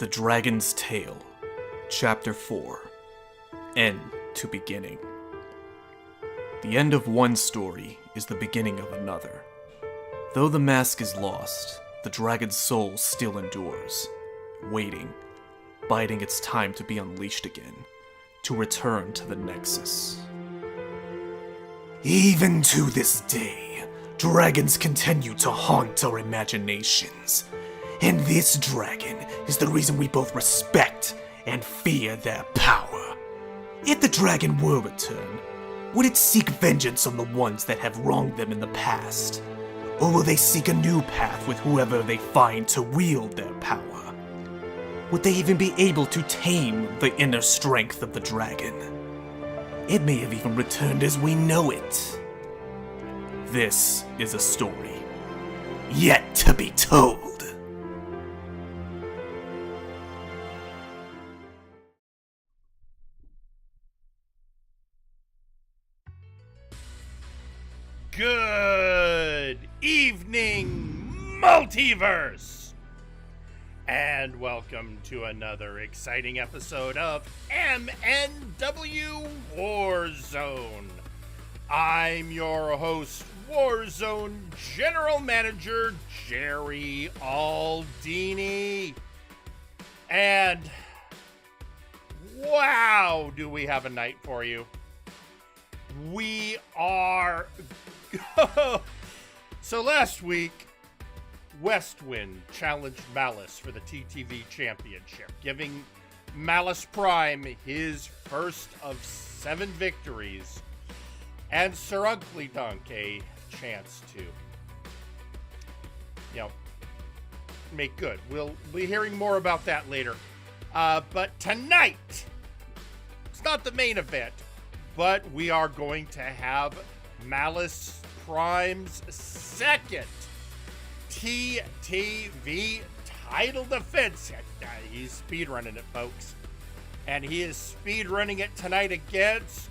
The Dragon's Tale, Chapter 4, End to Beginning. The end of one story is the beginning of another. Though the mask is lost, the dragon's soul still endures, waiting, biding its time to be unleashed again, to return to the Nexus. Even to this day, dragons continue to haunt our imaginations. And this dragon is the reason we both respect and fear their power. If the dragon were return, would it seek vengeance on the ones that have wronged them in the past? Or will they seek a new path with whoever they find to wield their power? Would they even be able to tame the inner strength of the dragon? It may have even returned as we know it. This is a story yet to be told. Good evening, Multiverse! And welcome to another exciting episode of MNW Warzone. I'm your host, Warzone General Manager Jerry Aldini. And wow, do we have a night for you. We are... So last week, Westwind challenged Malice for the TTV Championship, giving Malice Prime his first of 7 victories, and Sir Ugly Dunk a chance to, make good. We'll be hearing more about that later. But tonight, it's not the main event, but we are going to have Malice Prime's second TTV title defense. He's speedrunning it, folks. And he is speedrunning it tonight against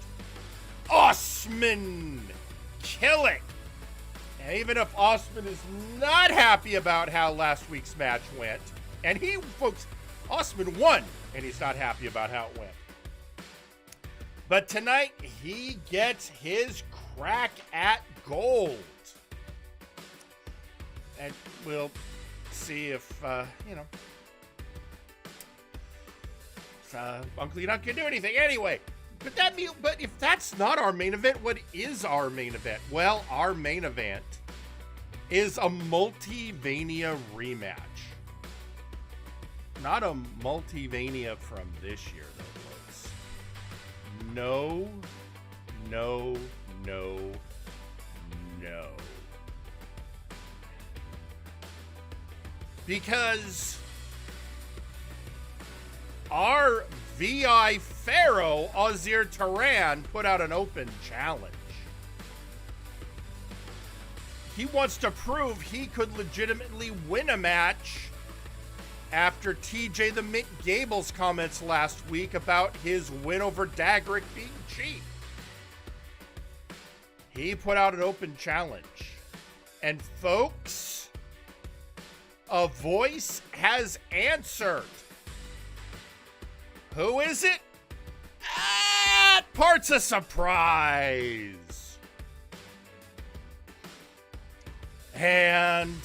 Osman Killick. And even if Osman is not happy about how last week's match went, and Osman won, and he's not happy about how it went. But tonight, he gets his crack at gold. And we'll see if, Uncle Dunk can do anything. Anyway, but if that's not our main event, what is our main event? Well, our main event is a Multivania rematch. Not a Multivania from this year, though, folks. No. Because our VI Pharaoh, Azir Turan, put out an open challenge. He wants to prove he could legitimately win a match after TJ the Mint Gable's comments last week about his win over Dagrick being cheap. He put out an open challenge. And folks, a voice has answered. Who is it? Part's a surprise. And,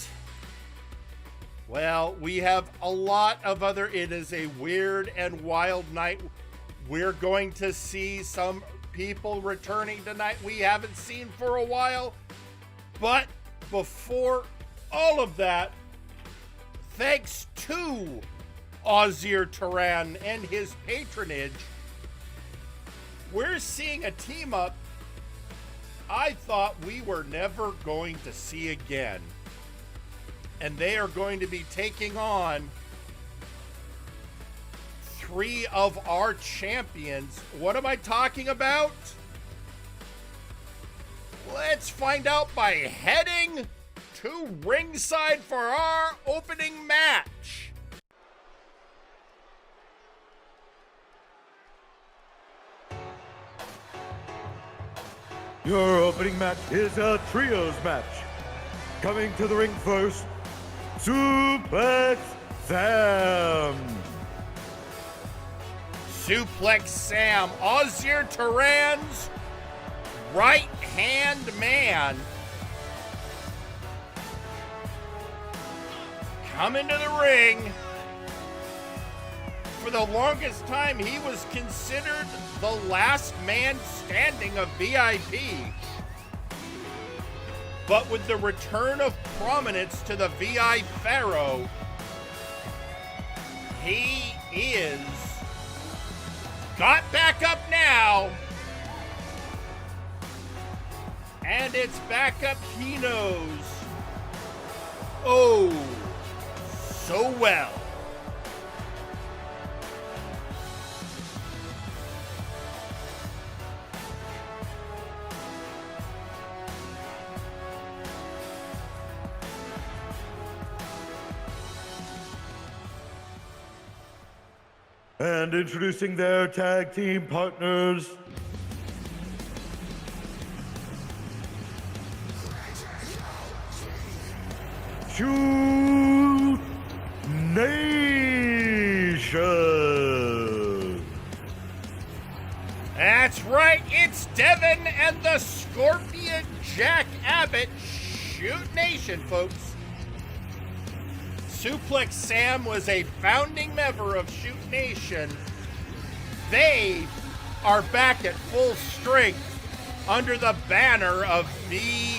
well, we have a lot of other... It is a weird and wild night. We're going to see some people returning tonight we haven't seen for a while. But before all of that, thanks to Azir Turan and his patronage, we're seeing a team up I thought we were never going to see again. And they are going to be taking on 3 of our champions. What am I talking about? Let's find out by heading to ringside for our opening match. Your opening match is a trios match. Coming to the ring first, Suplex Sam. Suplex Sam, Ozir Turan's right-hand man, coming to the ring. For the longest time, he was considered the last man standing of VIP. But with the return of prominence to the VI Pharaoh, he is got back up now. And it's back up he knows. Oh, so well. And introducing their tag team partners, Shoot Nation. That's right, it's Devin and the Scorpion Jack Abbott, Shoot Nation, folks. Suplex Sam was a founding member of Shoot Nation. They are back at full strength under the banner of VIP.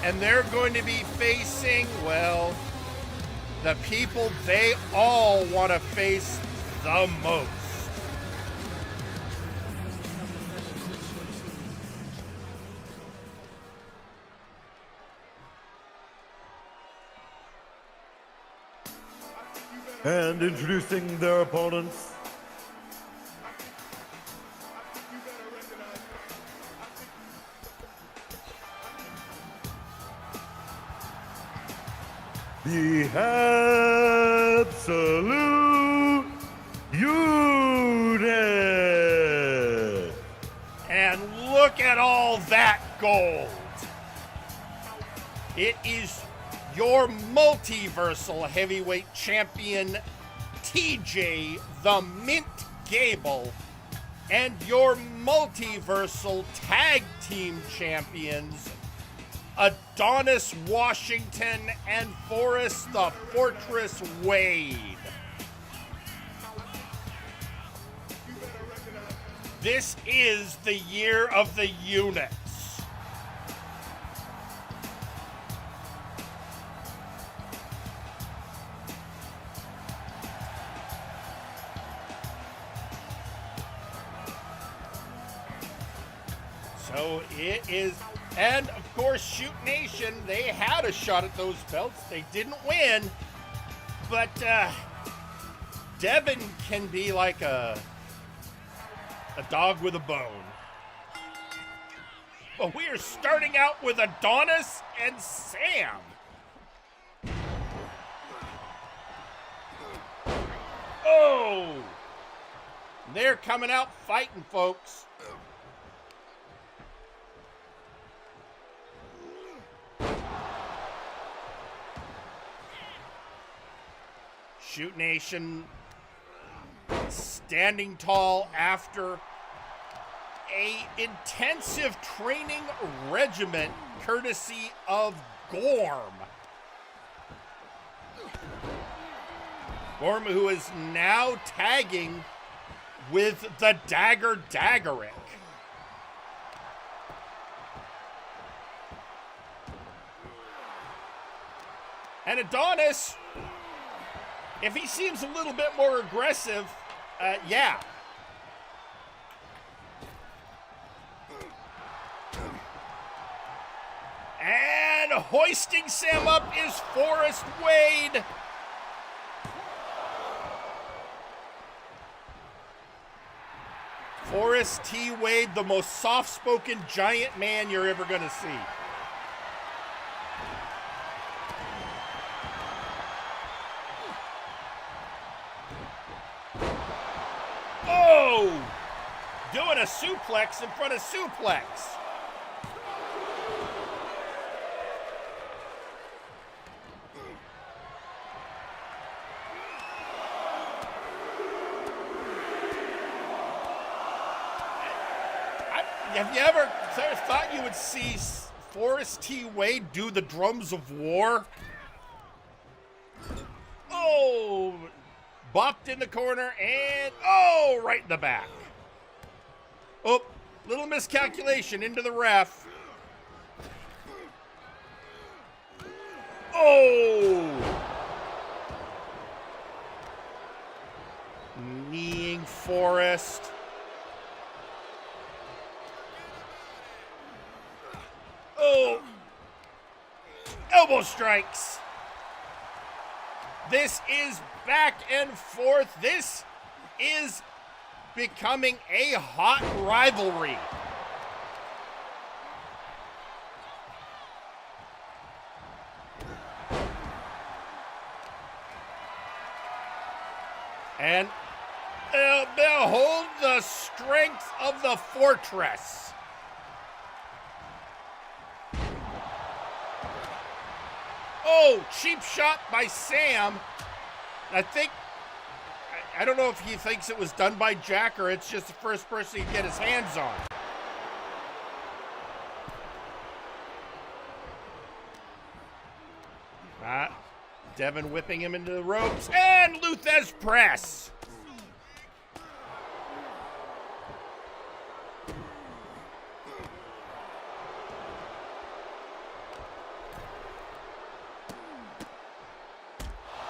And they're going to be facing, well, the people they all want to face the most. And introducing their opponents, the Absolute Unit. And look at all that gold. It is your multiversal heavyweight champion, TJ the Mint Gable, and your multiversal tag team champions, Adonis Washington and Forrest the Fortress Wade. This is the year of the units. So it is, and of course, Shoot Nation, they had a shot at those belts. They didn't win, but Devin can be like a dog with a bone. But we are starting out with Adonis and Sam. Oh! They're coming out fighting, folks. Shoot Nation standing tall after a intensive training regimen courtesy of Gorm. Gorm, who is now tagging with the Dagger Daggerick. And Adonis, if he seems a little bit more aggressive, yeah. And hoisting Sam up is Forrest Wade. Forrest T. Wade, the most soft-spoken giant man you're ever going to see. Oh! Doing a suplex in front of suplex. Have you ever thought you would see Forrest T. Wade do the drums of war? Oh, bopped in the corner and, oh, right in the back. Oh, little miscalculation into the ref. Oh! Kneeing Forrest. Oh! Elbow strikes. This is back and forth. This is becoming a hot rivalry. And behold the strength of the fortress. Oh, cheap shot by Sam. I don't know if he thinks it was done by Jack or it's just the first person he get his hands on. Devin whipping him into the ropes, and Luthez press.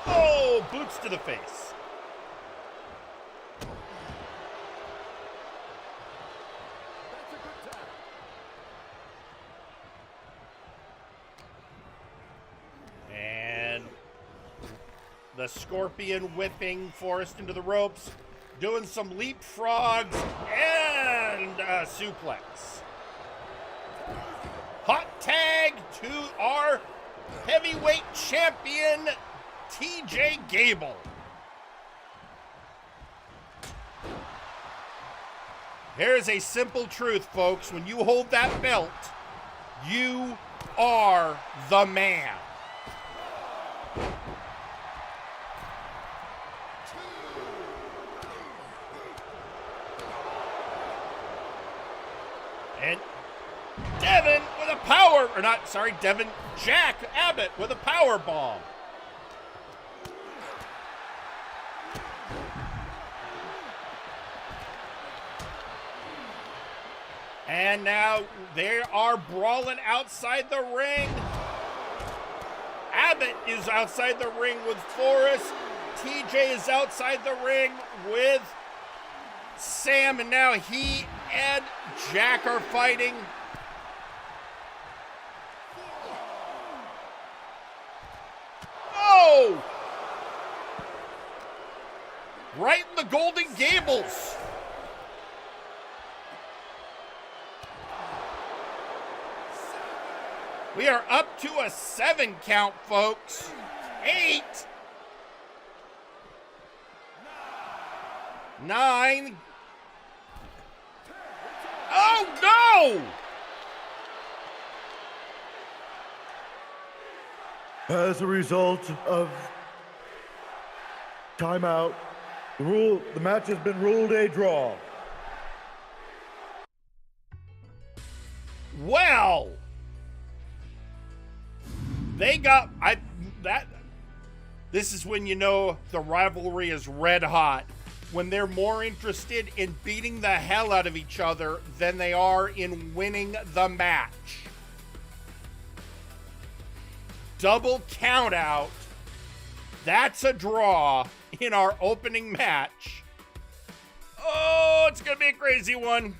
Oh, boots to the face. The Scorpion whipping Forrest into the ropes, doing some leapfrogs, and a suplex. Hot tag to our heavyweight champion, TJ Gable. Here's a simple truth, folks. When you hold that belt, you are the man. And Devin with a power, or not, sorry, Jack Abbott with a power bomb. And now they are brawling outside the ring. Abbott is outside the ring with Forrest. TJ is outside the ring with Sam, and now he and Jack are fighting. Oh! Right in the Golden Gables. We are up to a 7 count, folks. 8. 9. Oh, no! As a result of timeout, the match has been ruled a draw. Well, they got this is when you know the rivalry is red hot, when they're more interested in beating the hell out of each other than they are in winning the match. Double count out. That's a draw in our opening match. Oh, it's going to be a crazy one.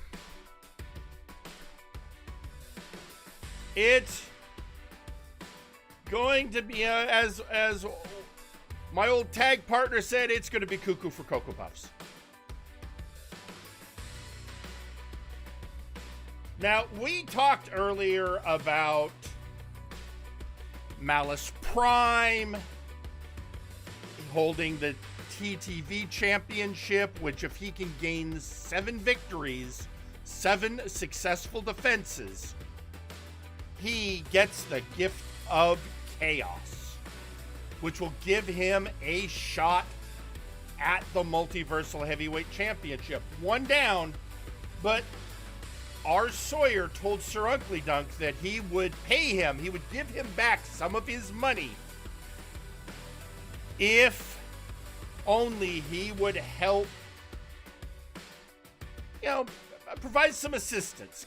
It's going to be, as my old tag partner said, it's going to be cuckoo for Cocoa Puffs. Now, we talked earlier about Malice Prime holding the TTV championship, which if he can gain 7 victories, 7 successful defenses, he gets the gift of chaos, which will give him a shot at the Multiversal Heavyweight Championship. One down, but our Sawyer told Sir Uncle Dunk that he would pay him, he would give him back some of his money if only he would help, provide some assistance.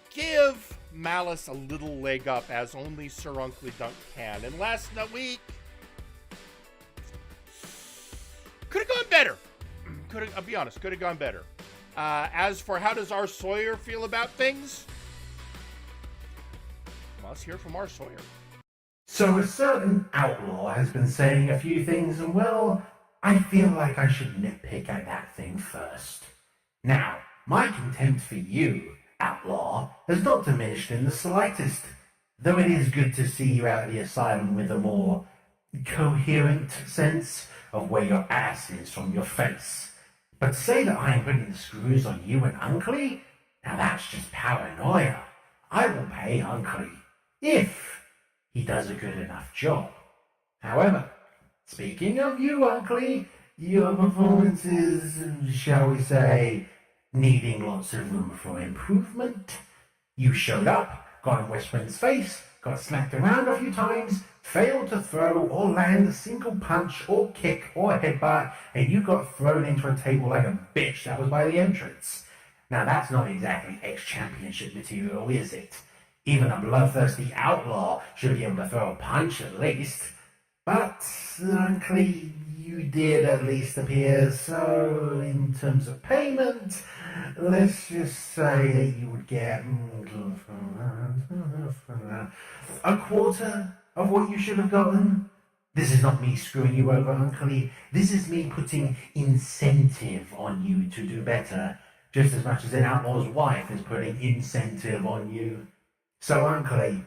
Give Malice a little leg up as only Sir Uncle Dunk can. And last week, could have gone better. I'll be honest, could have gone better. As for how does our Sawyer feel about things? Let's hear from our Sawyer. So a certain outlaw has been saying a few things, and well, I feel like I should nitpick at that thing first. Now, my contempt for you, outlaw, has not diminished in the slightest, though it is good to see you out of the asylum with a more coherent sense of where your ass is from your face. But to say that I am putting the screws on you and Uncle, now that's just paranoia. I will pay Uncle if he does a good enough job. However, speaking of you, Uncle, your performance is, shall we say, needing lots of room for improvement. You showed up, got in Westman's face, got smacked around a few times, failed to throw or land a single punch or kick or headbutt, and you got thrown into a table like a bitch that was by the entrance. Now that's not exactly ex-championship material, is it? Even a bloodthirsty outlaw should be able to throw a punch at least. But, Uncle, you did at least appear, so in terms of payment, let's just say that you would get a quarter of what you should have gotten. This is not me screwing you over, Uncle. This is me putting incentive on you to do better, just as much as an outlaw's wife is putting incentive on you. So, Uncle,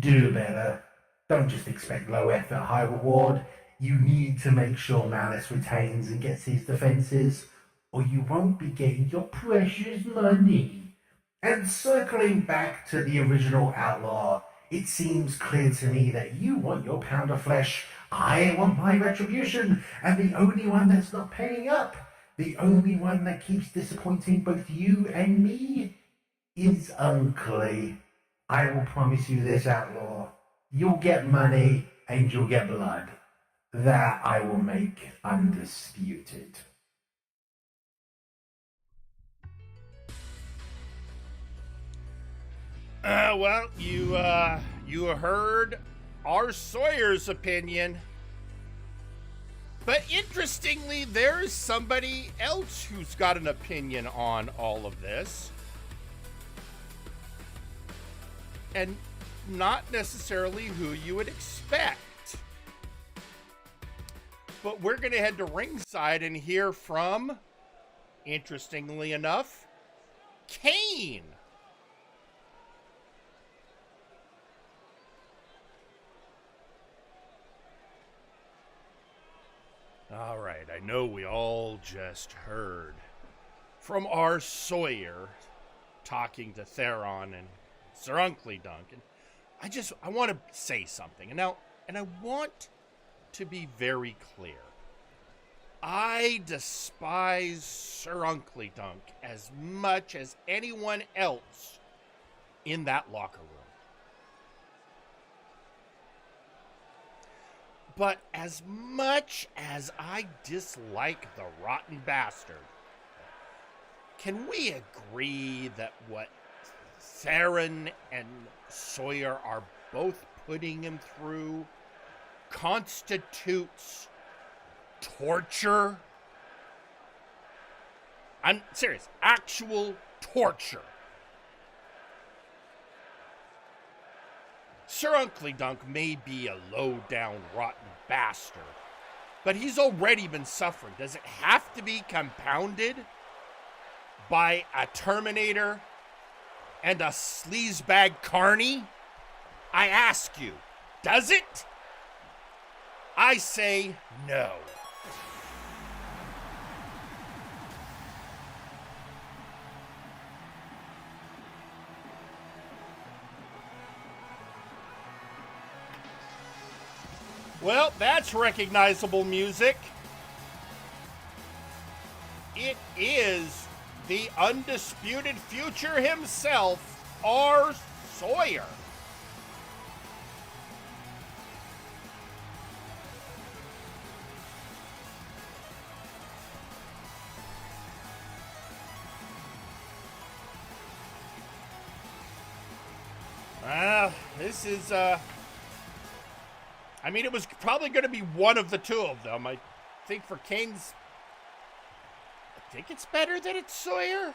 do better. Don't just expect low effort, high reward. You need to make sure Malice retains and gets his defenses, or you won't be getting your precious money. And circling back to the original outlaw, it seems clear to me that you want your pound of flesh, I want my retribution, and the only one that's not paying up, the only one that keeps disappointing both you and me, is Uncle. I will promise you this, outlaw. You'll get money and you'll get blood. That I will make undisputed. Well, you heard our Sawyer's opinion. But interestingly, there's somebody else who's got an opinion on all of this. And not necessarily who you would expect. But we're going to head to ringside and hear from, interestingly enough, Kane. All right, I know we all just heard from our Sawyer talking to Theron and Sir Uncle Dunk, and I want to say something, and I want to be very clear. I despise Sir Uncle Dunk as much as anyone else in that locker room. But as much as I dislike the rotten bastard, can we agree that what Theron and Sawyer are both putting him through constitutes torture? I'm serious. Actual torture. Sir Uncle Dunk may be a low-down, rotten bastard, but he's already been suffering. Does it have to be compounded by a Terminator and a sleazebag carny? I ask you, does it? I say no. Well, that's recognizable music. It is the undisputed future himself, R. Sawyer. This is, I mean, it was probably going to be one of the two of them. I think for Kings, I think it's better that it's Sawyer.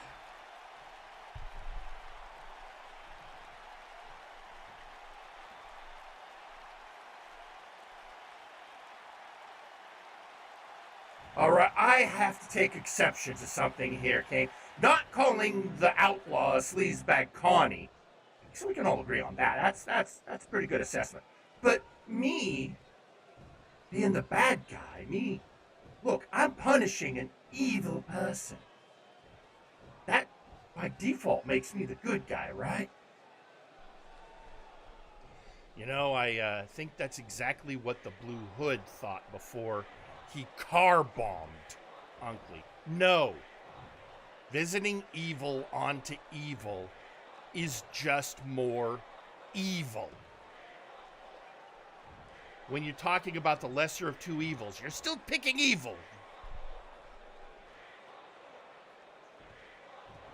All right, I have to take exception to something here, Kane. Not calling the outlaw a sleazebag Connie. So we can all agree on that. That's a pretty good assessment. But me being the bad guy, look, I'm punishing an evil person. That by default makes me the good guy, right? You know, I think that's exactly what the Blue Hood thought before he car-bombed Unkley. No. Visiting evil onto evil is just more evil. When you're talking about the lesser of two evils, you're still picking evil.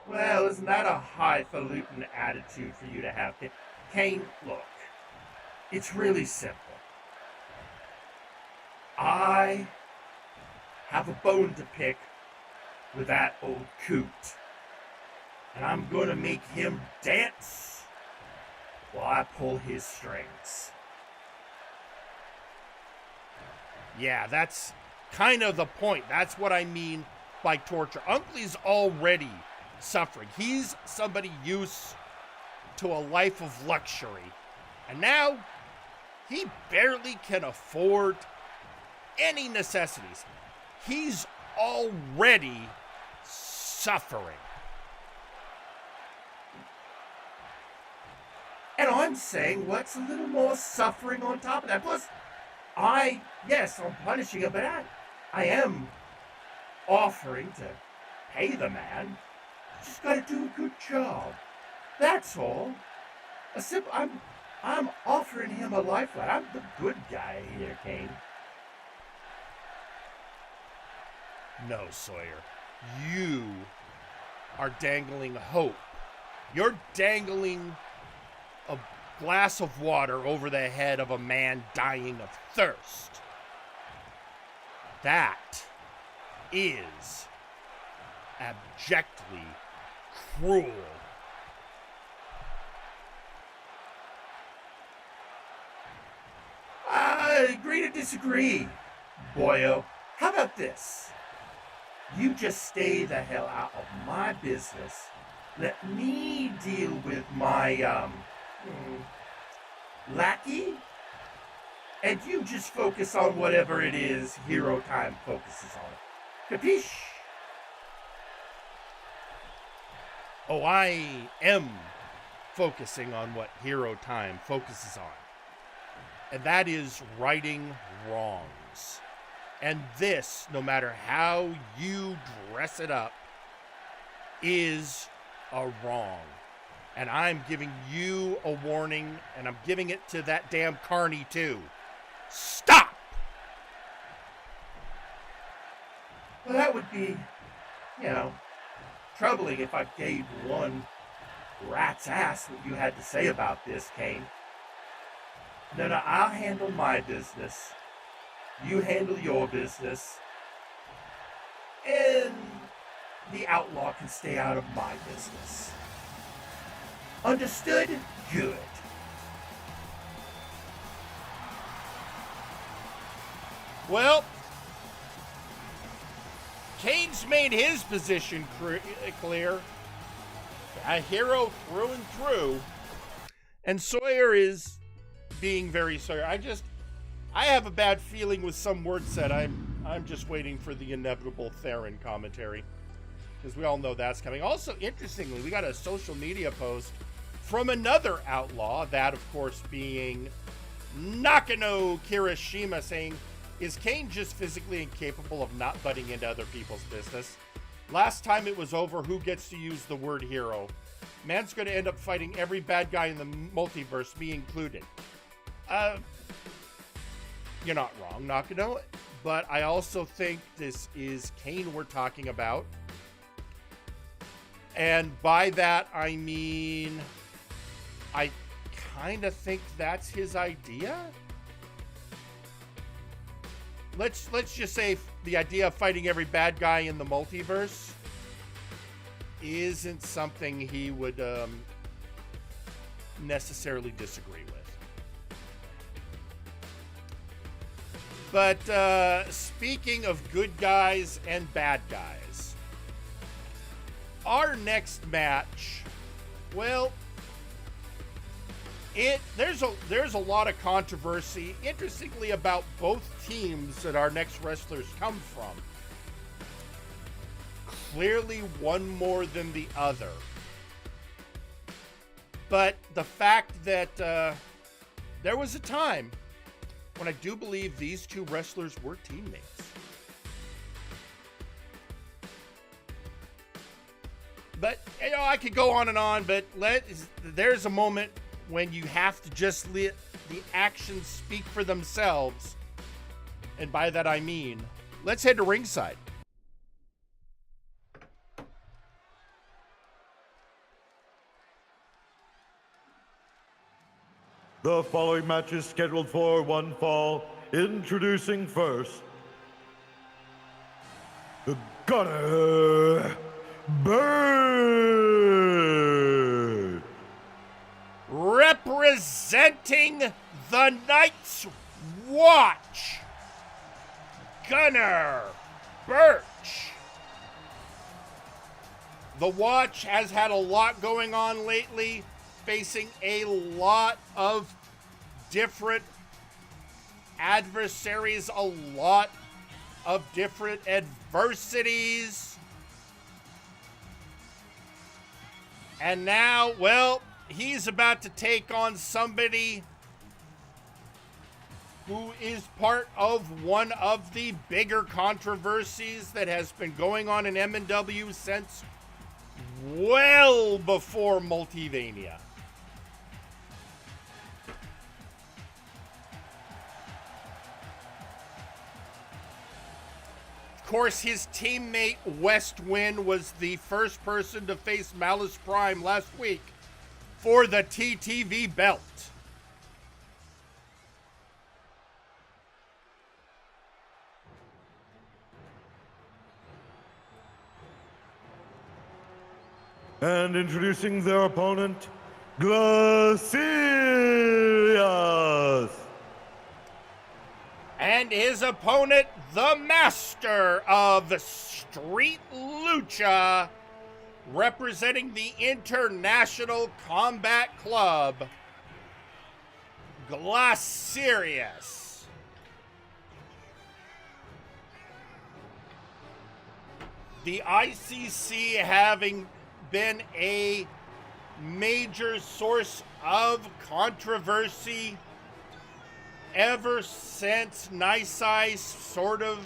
Well, isn't that a highfalutin attitude for you to have? Kane, look, it's really simple. I have a bone to pick with that old coot. And I'm gonna make him dance while I pull his strings. Yeah, that's kind of the point. That's what I mean by torture. Unkley's already suffering. He's somebody used to a life of luxury. And now, he barely can afford any necessities. He's already suffering. And I'm saying what's a little more suffering on top of that. Plus, yes, I'm punishing him, but I am offering to pay the man. Just gotta do a good job. That's all. I'm offering him a lifeline. I'm the good guy here, Kane. No, Sawyer. You are dangling hope. You're dangling a glass of water over the head of a man dying of thirst. That is abjectly cruel. I agree to disagree, boyo. How about this? You just stay the hell out of my business. Let me deal with my, lackey. And you just focus on whatever it is Hero Time focuses on. Capiche? Oh, I am focusing on what Hero Time focuses on. And that is righting wrongs. And this, no matter how you dress it up, is a wrong. And I'm giving you a warning, and I'm giving it to that damn carny too. Stop! Well, that would be, troubling if I gave one rat's ass what you had to say about this, Kane. No, I'll handle my business. You handle your business. And the outlaw can stay out of my business. Understood? Good. Well, Kane's made his position clear. A hero through and through. And Sawyer is being very Sawyer. I have a bad feeling with some words said. I'm just waiting for the inevitable Theron commentary, because we all know that's coming. Also, interestingly, we got a social media post from another outlaw, that of course being Nakano Kirishima, saying, is Kane just physically incapable of not butting into other people's business? Last time it was over, who gets to use the word hero? Man's going to end up fighting every bad guy in the multiverse, me included. You're not wrong, Nakano. But I also think this is Kane we're talking about. And by that, I mean, I kind of think that's his idea. Let's just say the idea of fighting every bad guy in the multiverse isn't something he would necessarily disagree with. But speaking of good guys and bad guys, our next match, well, there's a lot of controversy, interestingly, about both teams that our next wrestlers come from. Clearly one more than the other. But the fact that there was a time when I do believe these two wrestlers were teammates. But, you know, I could go on and on, but there's a moment when you have to just let the actions speak for themselves. And by that I mean, let's head to ringside. The following match is scheduled for one fall. Introducing first, the Gunner Bird. Representing the Night's Watch, Gunner Birch. The Watch has had a lot going on lately, facing a lot of different adversaries, a lot of different adversities. And now, well, he's about to take on somebody who is part of one of the bigger controversies that has been going on in MNW since well before Multivania. Of course, his teammate Westwind was the first person to face Malice Prime last week for the TTV belt. And introducing their opponent, Glacius. And his opponent, the master of Street Lucha, representing the International Combat Club, Glacius. The ICC having been a major source of controversy ever since Nice Ice sort of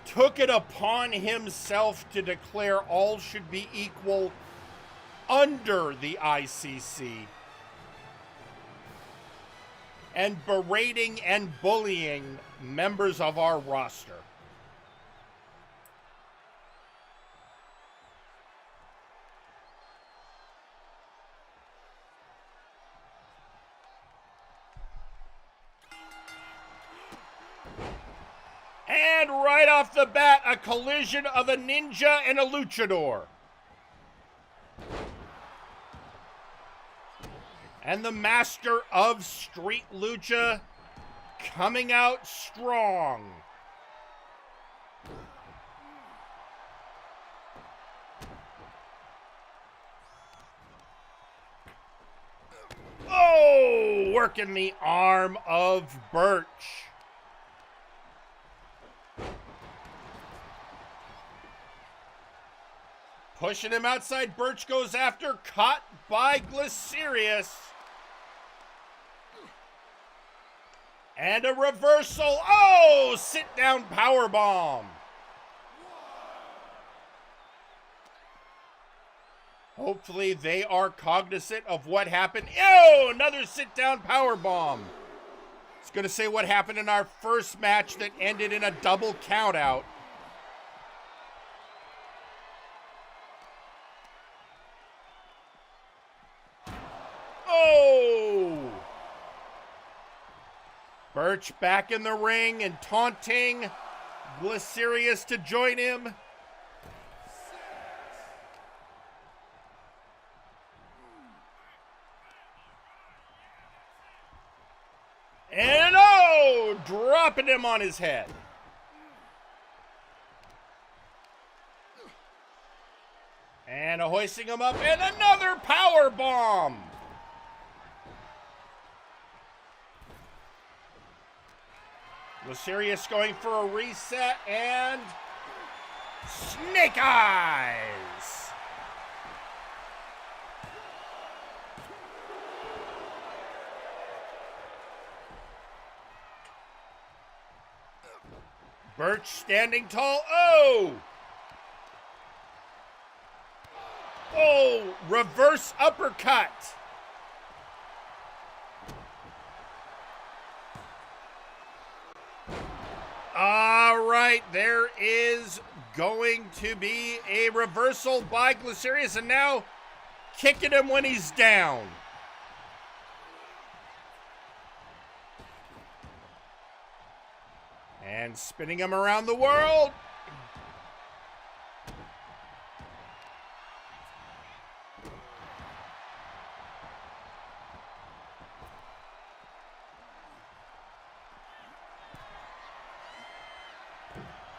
took it upon himself to declare all should be equal under the ICC, and berating and bullying members of our roster. And right off the bat, a collision of a ninja and a luchador. And the master of Street Lucha coming out strong. Oh, working the arm of Birch. Pushing him outside, Birch goes after, caught by Glacius. And a reversal. Oh, sit down powerbomb. Hopefully they are cognizant of what happened. Oh, another sit-down power bomb. It's going to say what happened in our first match that ended in a double countout. Oh! Birch back in the ring and taunting Glycerius to join him. And oh, dropping him on his head. And hoisting him up, and another power bomb. Glycerius going for a reset, and Snake Eyes. Birch standing tall. Oh! Oh, reverse uppercut. All right, there is going to be a reversal by Glycerius, and now kicking him when he's down. And spinning him around the world.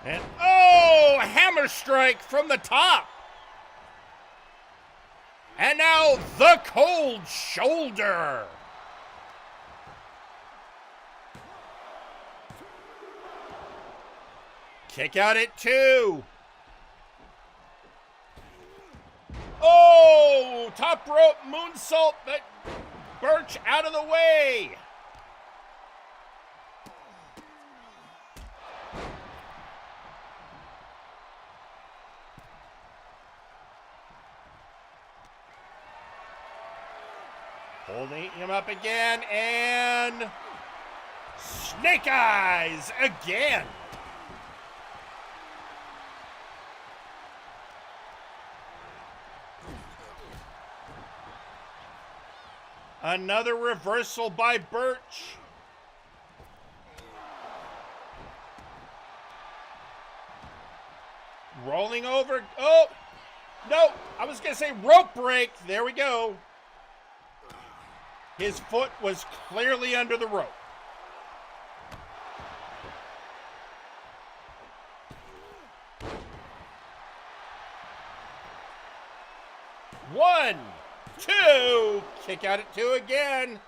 And oh, hammer strike from the top. And now the cold shoulder. Kick out at 2. Oh, top rope moonsault, but Birch out of the way. Holding him up again, and Snake Eyes again. Another reversal by Birch. Rolling over. Oh, no, I was going to say rope break. There we go. His foot was clearly under the rope. One, two, kick out at 2 again.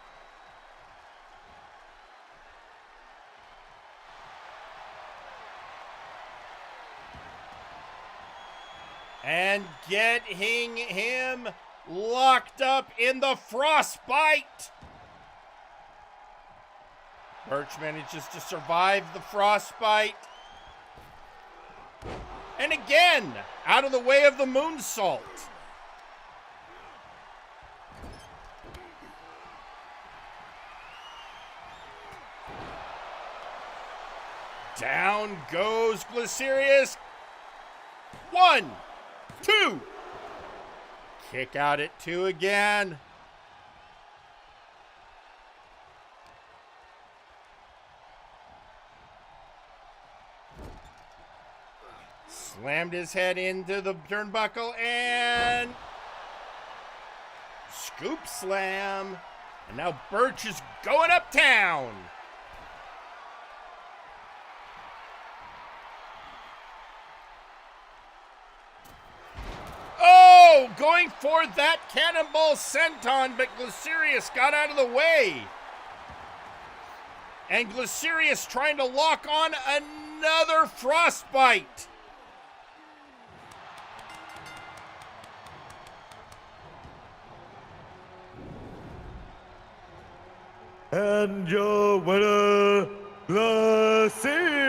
And getting him locked up in the frostbite. Birch manages to survive the frostbite. And again, out of the way of the moonsault. Down goes Glycerius. 1, 2. Kick out at 2 again. Slammed his head into the turnbuckle and scoop slam. And now Birch is going uptown. Oh, going for that cannonball senton, but Glycerius got out of the way. And Glycerius trying to lock on another frostbite. And your winner, Glycerius.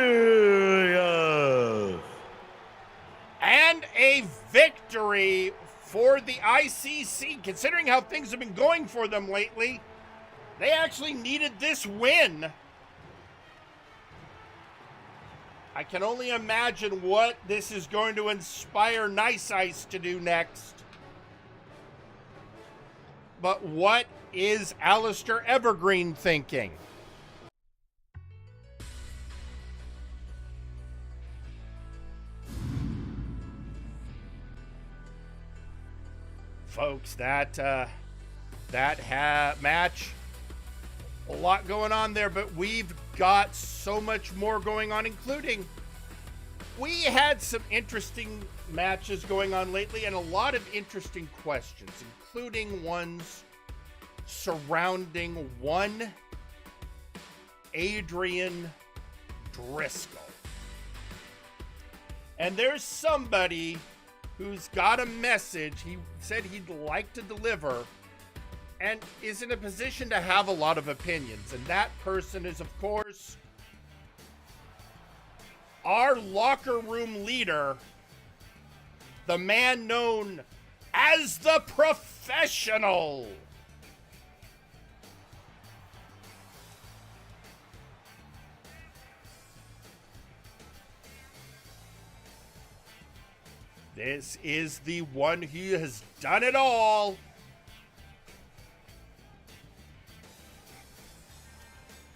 And a victory for the ICC, considering how things have been going for them lately. They actually needed this win. I can only imagine what this is going to inspire Nice Ice to do next. But what is Alistair Evergreen thinking? Folks, that match, a lot going on there, but we've got so much more going on, including we had some interesting matches going on lately and a lot of interesting questions, including ones surrounding one Adrian Driscoll. And there's somebody who's got a message he said he'd like to deliver and is in a position to have a lot of opinions. And that person is, of course, our locker room leader, the man known as the Professional. This is the one who has done it all.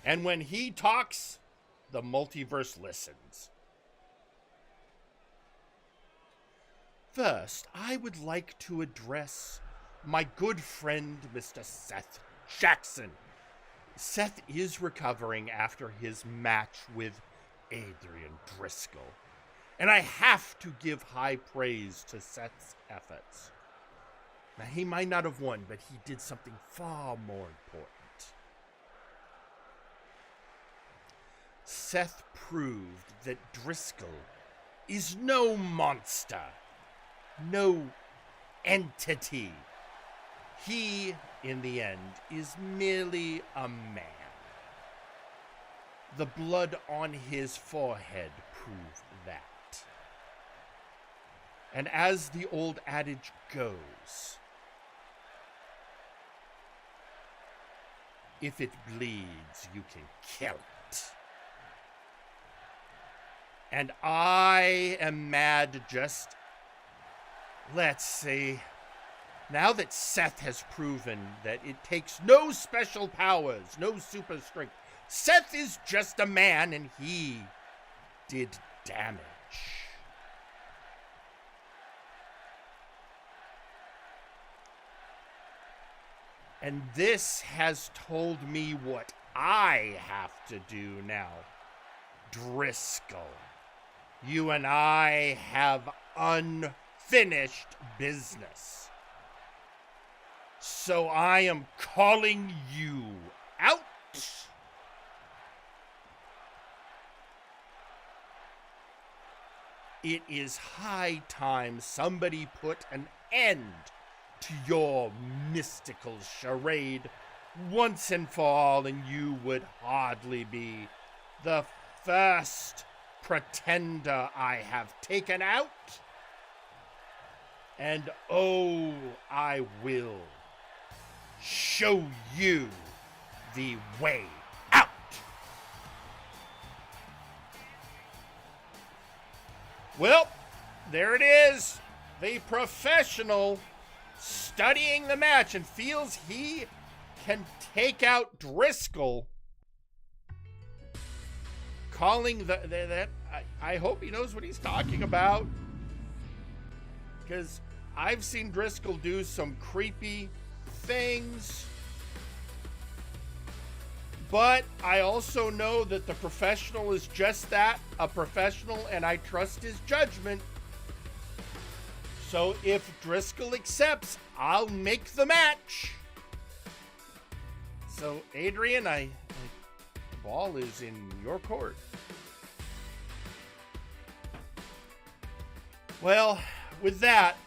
And when he talks, the multiverse listens. First, I would like to address my good friend, Mr. Seth Jackson. Seth is recovering after his match with Adrian Driscoll. And I have to give high praise to Seth's efforts. Now, he might not have won, but he did something far more important. Seth proved that Driscoll is no monster, no entity. He, in the end, is merely a man. The blood on his forehead proved that. And as the old adage goes, if it bleeds, you can kill it. And I am mad just, let's see, now that Seth has proven that it takes no special powers, no super strength, Seth is just a man and he did damage. And this has told me what I have to do now. Driscoll, you and I have unfinished business. So I am calling you out. It is high time somebody put an end to your mystical charade once and for all, and you would hardly be the first pretender I have taken out. And oh, I will show you the way out. Well, there it is. The Professional studying the match and feels he can take out Driscoll. Calling that I hope he knows what he's talking about, because I've seen Driscoll do some creepy things, but I also know that the Professional is just that, a professional, and I trust his judgment. So if Driscoll accepts, I'll make the match. So Adrian, the ball is in your court. Well, with that,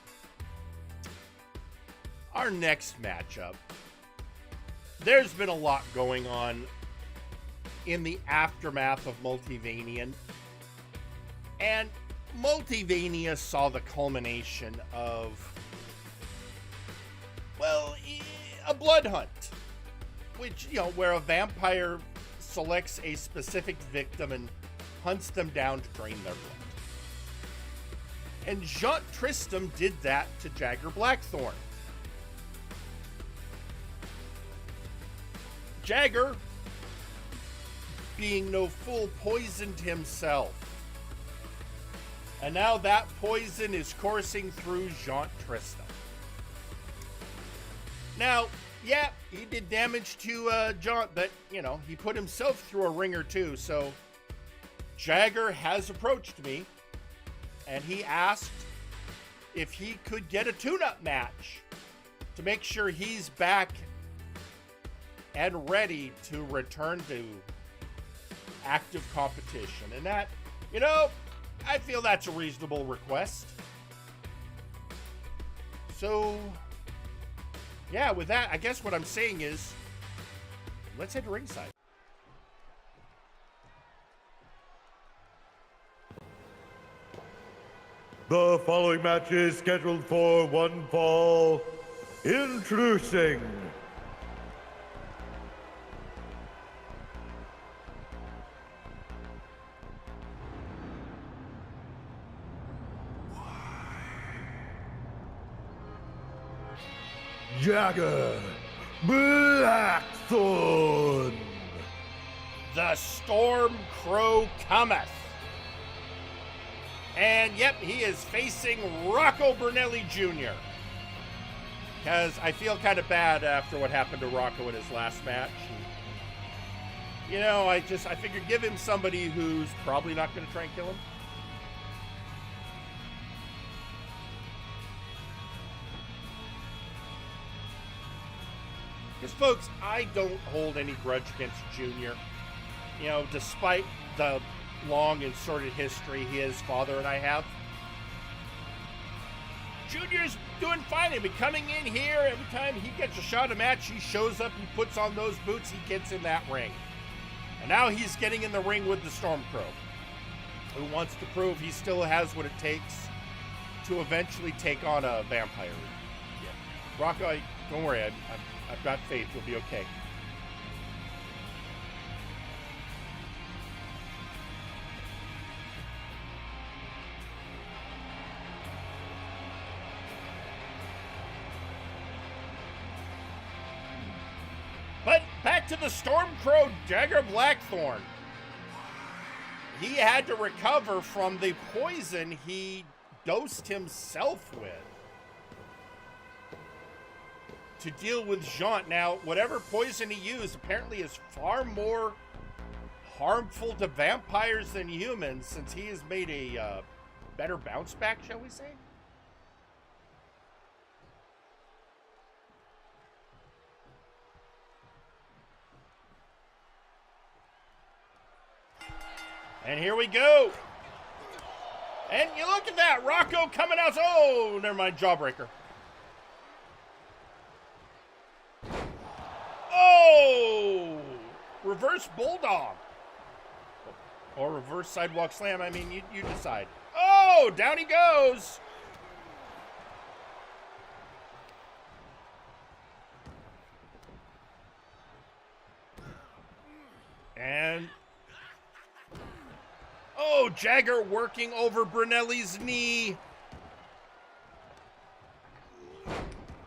our next matchup. There's been a lot going on in the aftermath of Multivania. And Multivania saw the culmination of well, a blood hunt, which, you know, where a vampire selects a specific victim and hunts them down to drain their blood. And Jean Tristram did that to Jagger Blackthorn. Jagger, being no fool, poisoned himself. And now that poison is coursing through Jean Tristram. Now, yeah, he did damage to Jean, but, you know, he put himself through a ringer too. So Jagger has approached me, and he asked if he could get a tune-up match to make sure he's back and ready to return to active competition. And that, you know, I feel that's a reasonable request. So, yeah, with that, I guess what I'm saying is, let's head to ringside. The following match is scheduled for one fall. Introducing Jagger Blackthorn. The Storm Crow cometh. And yep, he is facing Rocco Brunelli Jr. Because I feel kind of bad after what happened to Rocco in his last match. You know, I figured give him somebody who's probably not going to try and kill him. Because, folks, I don't hold any grudge against Junior. You know, despite the long and sordid history his father and I have. Junior's doing fine. He'll be coming in here every time he gets a shot at a match. He shows up, he puts on those boots, he gets in that ring. And now he's getting in the ring with the Stormcrow, who wants to prove he still has what it takes to eventually take on a vampire. Yeah. Rocco, don't worry, I've got faith. You'll be okay. But back to the Stormcrow, Jagger Blackthorn. He had to recover from the poison he dosed himself with to deal with Jean. Now, whatever poison he used apparently is far more harmful to vampires than humans, since he has made a better bounce back, shall we say? And here we go. And you look at that, Rocco coming out. Oh, never mind, jawbreaker. Oh, reverse bulldog. Or reverse sidewalk slam. I mean, you decide. Oh, down he goes. And oh, Jagger working over Brunelli's knee.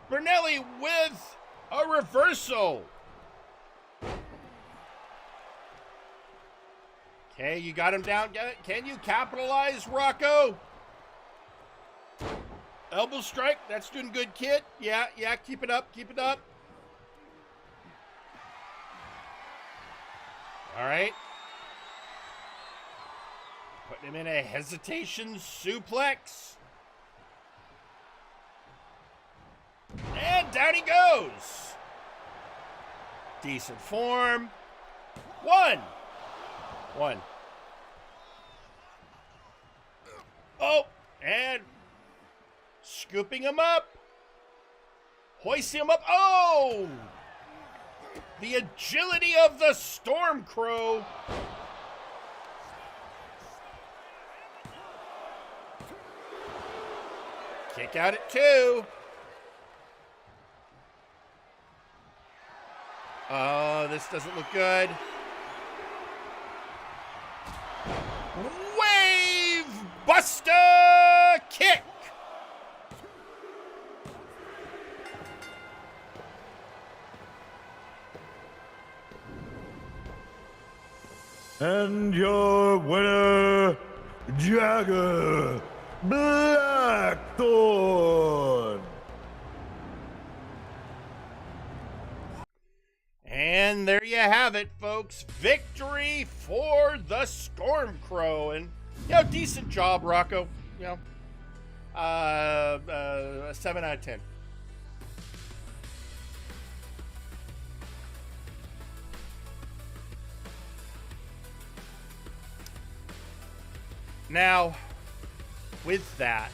Brunelli with a reversal. Okay, you got him down. Can you capitalize, Rocco? Elbow strike. That's doing good, kid. Yeah, keep it up, keep it up. All right. Putting him in a hesitation suplex. And down he goes. Decent form. One. Oh, and scooping him up. Hoisting him up. Oh! The agility of the Stormcrow. Kick out at 2. This doesn't look good. Wave Buster Kick. And your winner, Jagger Blackthorn. And there you have it, folks. Victory for the Stormcrow. And, decent job, Rocco. A 7 out of 10. Now, with that,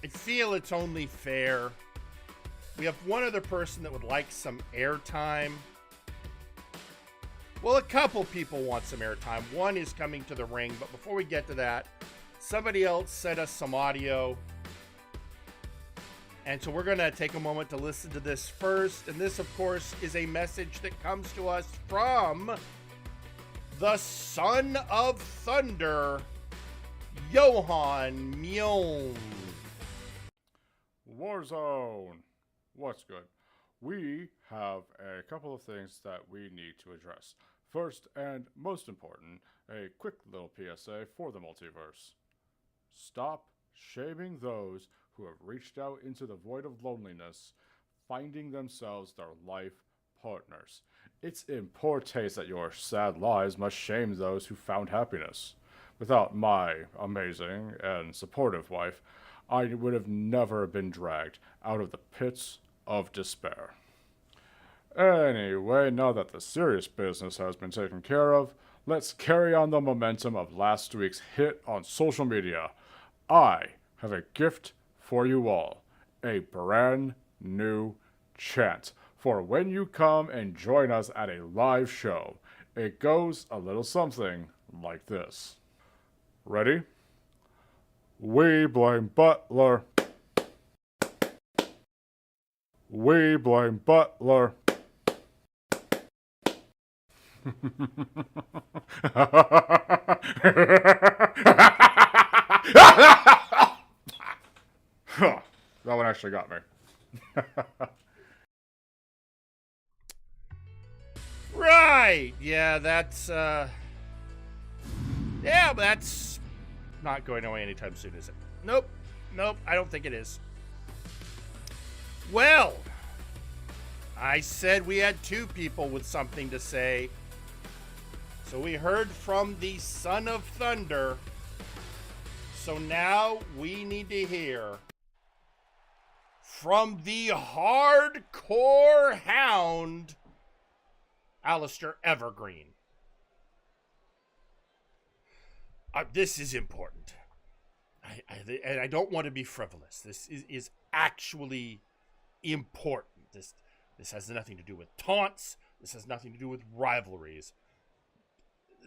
I feel it's only fair. We have one other person that would like some airtime. Well, a couple people want some airtime. One is coming to the ring, but before we get to that, somebody else sent us some audio. And so we're going to take a moment to listen to this first. And this, of course, is a message that comes to us from the Son of Thunder, Johan Mjoln. Warzone. What's good? We have a couple of things that we need to address. First and most important, a quick little PSA for the multiverse. Stop shaming those who have reached out into the void of loneliness, finding themselves their life partners. It's in poor taste that your sad lives must shame those who found happiness. Without my amazing and supportive wife, I would have never been dragged out of the pits of despair. Anyway, now that the serious business has been taken care of, let's carry on the momentum of last week's hit on social media. I have a gift for you all, a brand new chant for when you come and join us at a live show. It goes a little something like this. Ready? We blame Butler. We blame Butler. That one actually got me. Right. Yeah, that's not going away anytime soon, is it? Nope, I don't think it is. Well, I said we had two people with something to say. So we heard from the Son of Thunder. So now we need to hear from the hardcore hound, Alistair Evergreen. This is important. I don't want to be frivolous. This is actually important. This has nothing to do with taunts. This has nothing to do with rivalries.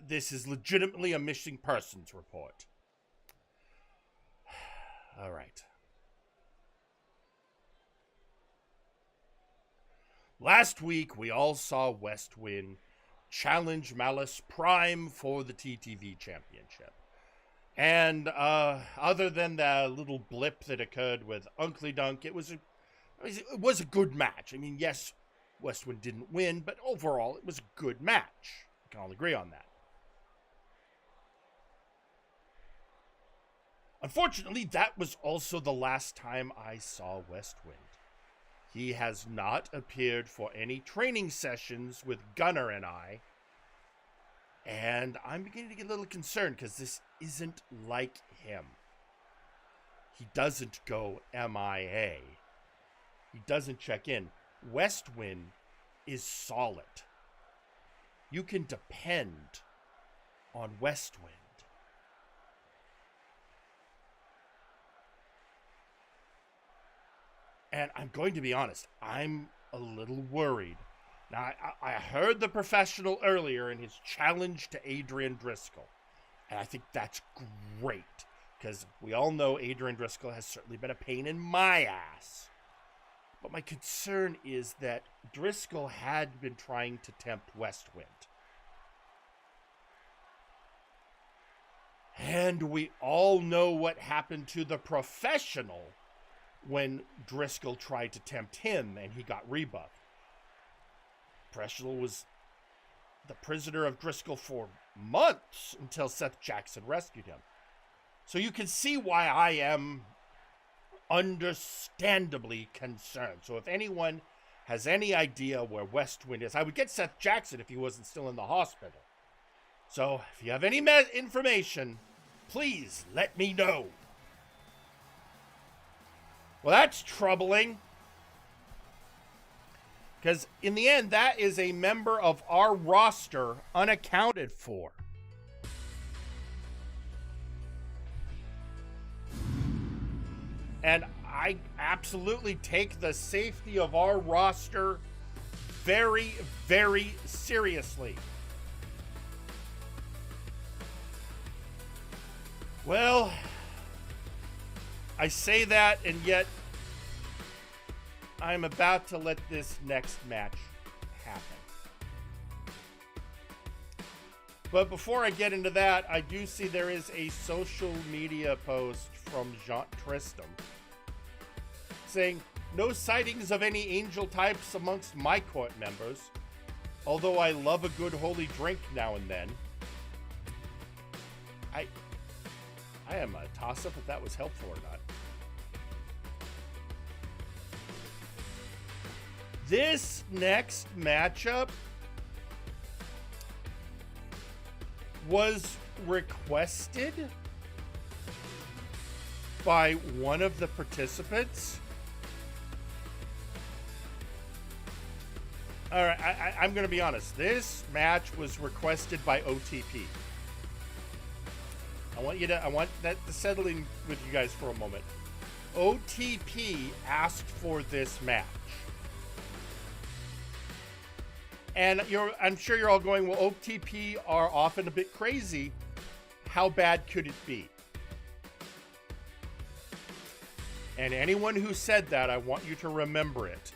This is legitimately a missing persons report. All right. Last week, we all saw Westwind challenge Malice Prime for the TTV Championship. And other than the little blip that occurred with Uncle Dunk, it was a good match. I mean, yes, Westwind didn't win, but overall, it was a good match. We can all agree on that. Unfortunately, that was also the last time I saw Westwind. He has not appeared for any training sessions with Gunnar and I. And I'm beginning to get a little concerned because this isn't like him. He doesn't go MIA. He doesn't check in. Westwind is solid. You can depend on Westwind. And I'm going to be honest, I'm a little worried. Now, I heard the professional earlier in his challenge to Adrian Driscoll. And I think that's great. Because we all know Adrian Driscoll has certainly been a pain in my ass. But my concern is that Driscoll had been trying to tempt Westwind. And we all know what happened to the professional when Driscoll tried to tempt him and he got rebuffed. Professional was the prisoner of Driscoll for months until Seth Jackson rescued him. So you can see why I am understandably concerned. So if anyone has any idea where Westwind is, I would get Seth Jackson if he wasn't still in the hospital. So if you have any information, please let me know. Well, that's troubling. Because in the end, that is a member of our roster unaccounted for. And I absolutely take the safety of our roster very, very seriously. Well, I say that, and yet I'm about to let this next match happen. But before I get into that, I do see there is a social media post from Jean Tristam saying, no sightings of any angel types amongst my court members, although I love a good holy drink now and then. I am a toss-up if that was helpful or not. This next matchup was requested by one of the participants. All right, I'm going to be honest. This match was requested by OTP. I want that to settle in with you guys for a moment. OTP asked for this match. And I'm sure you're all going, well, OTP are often a bit crazy. How bad could it be? And anyone who said that, I want you to remember it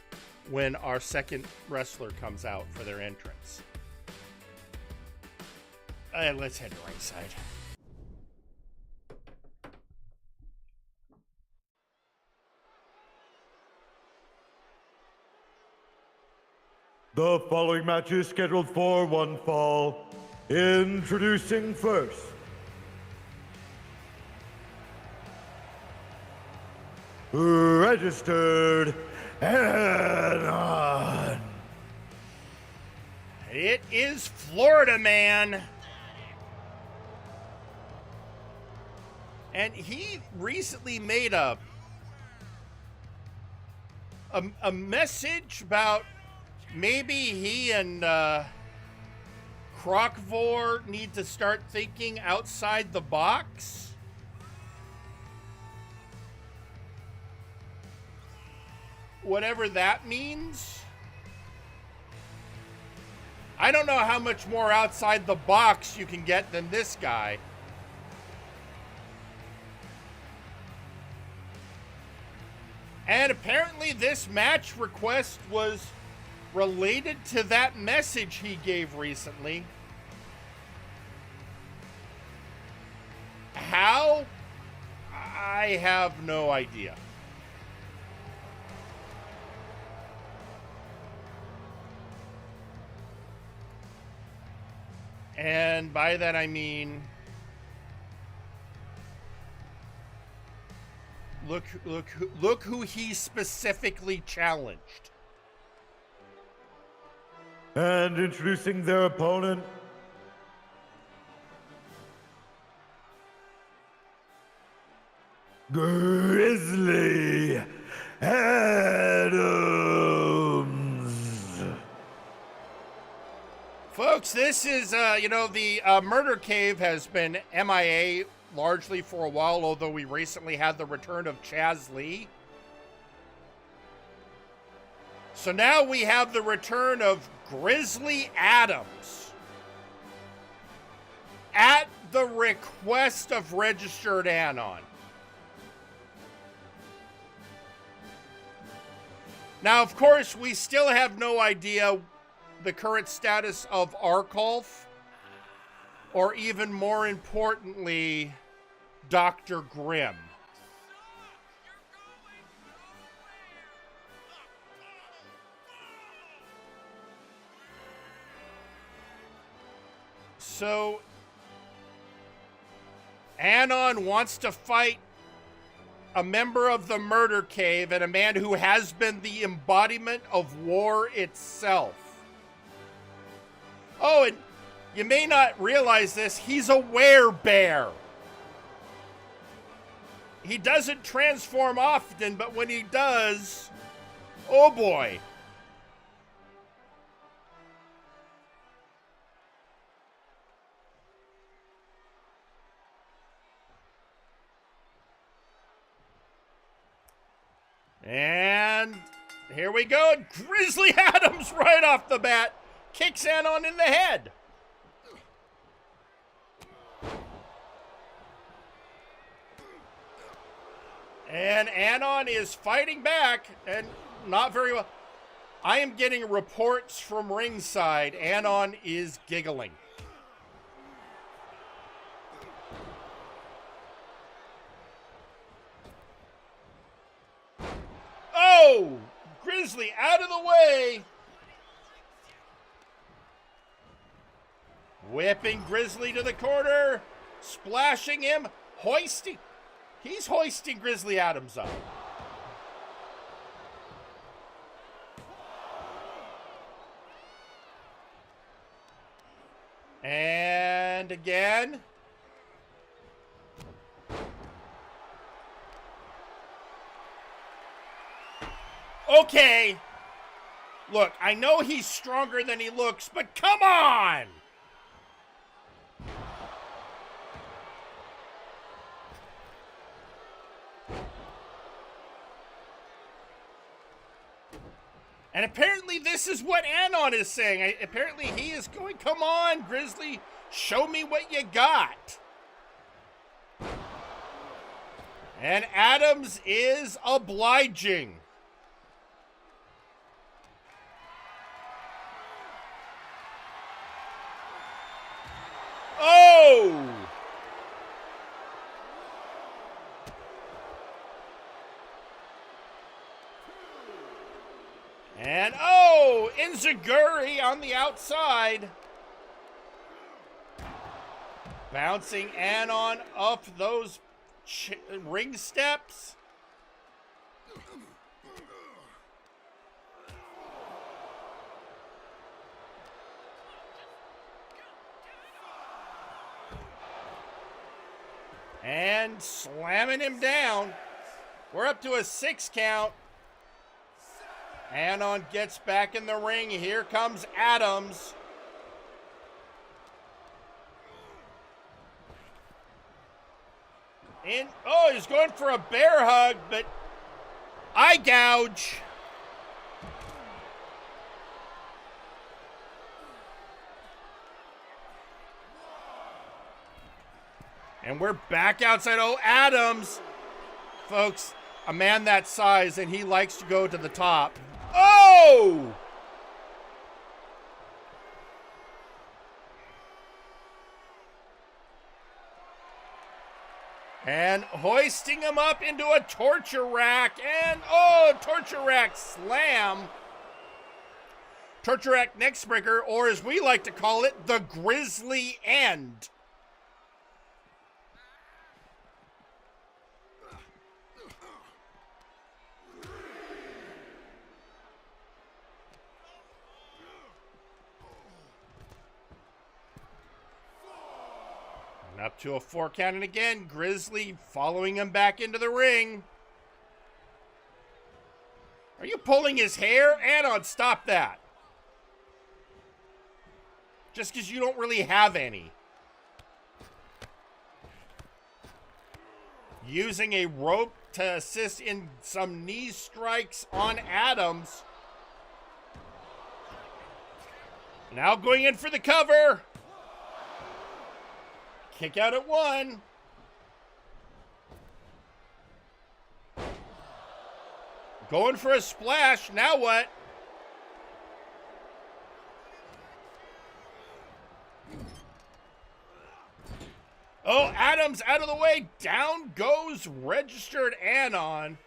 when our second wrestler comes out for their entrance. Let's head to ringside. The following match is scheduled for one fall. Introducing first, registered and on. It is Florida Man. And he recently made a message about maybe he and Crockvor need to start thinking outside the box. Whatever that means. I don't know how much more outside the box you can get than this guy. And apparently this match request was related to that message he gave recently. How? I have no idea. And by that I mean, look who he specifically challenged. And introducing their opponent, Grizzly Adams. Folks, this is, the Murder Cave has been MIA largely for a while, although we recently had the return of Chaz Lee. So now we have the return of Grizzly Adams at the request of Registered Anon. Now, of course, we still have no idea the current status of Arkolf, or even more importantly, Dr. Grimm. So, Anon wants to fight a member of the Murder Cave and a man who has been the embodiment of war itself. Oh, and you may not realize this, he's a werebear. He doesn't transform often, but when he does, oh boy. And here we go. Grizzly Adams right off the bat kicks Anon in the head. And Anon is fighting back, and not very well. I am getting reports from ringside. Anon is giggling. Oh! Grizzly out of the way! Whipping Grizzly to the corner, splashing him, hoisting. He's hoisting Grizzly Adams up. And again. Okay. Look, I know he's stronger than he looks, but come on! And apparently this is what Anon is saying. Apparently he is going, come on, Grizzly, show me what you got. And Adams is obliging. Oh! And oh, Enziguri on the outside. Bouncing Anon up those ring steps. And slamming him down. We're up to a 6 count. Anon gets back in the ring. Here comes Adams. Oh, he's going for a bear hug, but eye gouge. And we're back outside. Oh, Adams. Folks, a man that size, and he likes to go to the top. Oh! And hoisting him up into a torture rack. And, oh, torture rack slam. Torture rack neckbreaker, or as we like to call it, the Grizzly End. Up to a 4 count, and again, Grizzly following him back into the ring. Are you pulling his hair? Anon, stop that. Just because you don't really have any. Using a rope to assist in some knee strikes on Adams. Now going in for the cover. Kick out at 1. Going for a splash. Now what? Oh, Adams out of the way. Down goes registered Anon.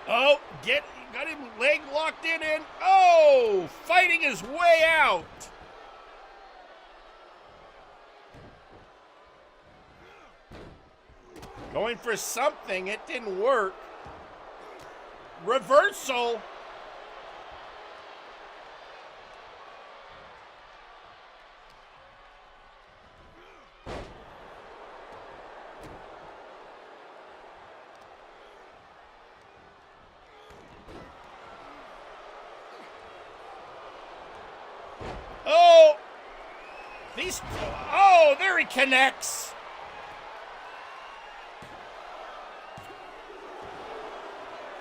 Oh, got him leg locked in. Oh, fighting his way out. Going for something, it didn't work. Reversal. Oh, there he connects.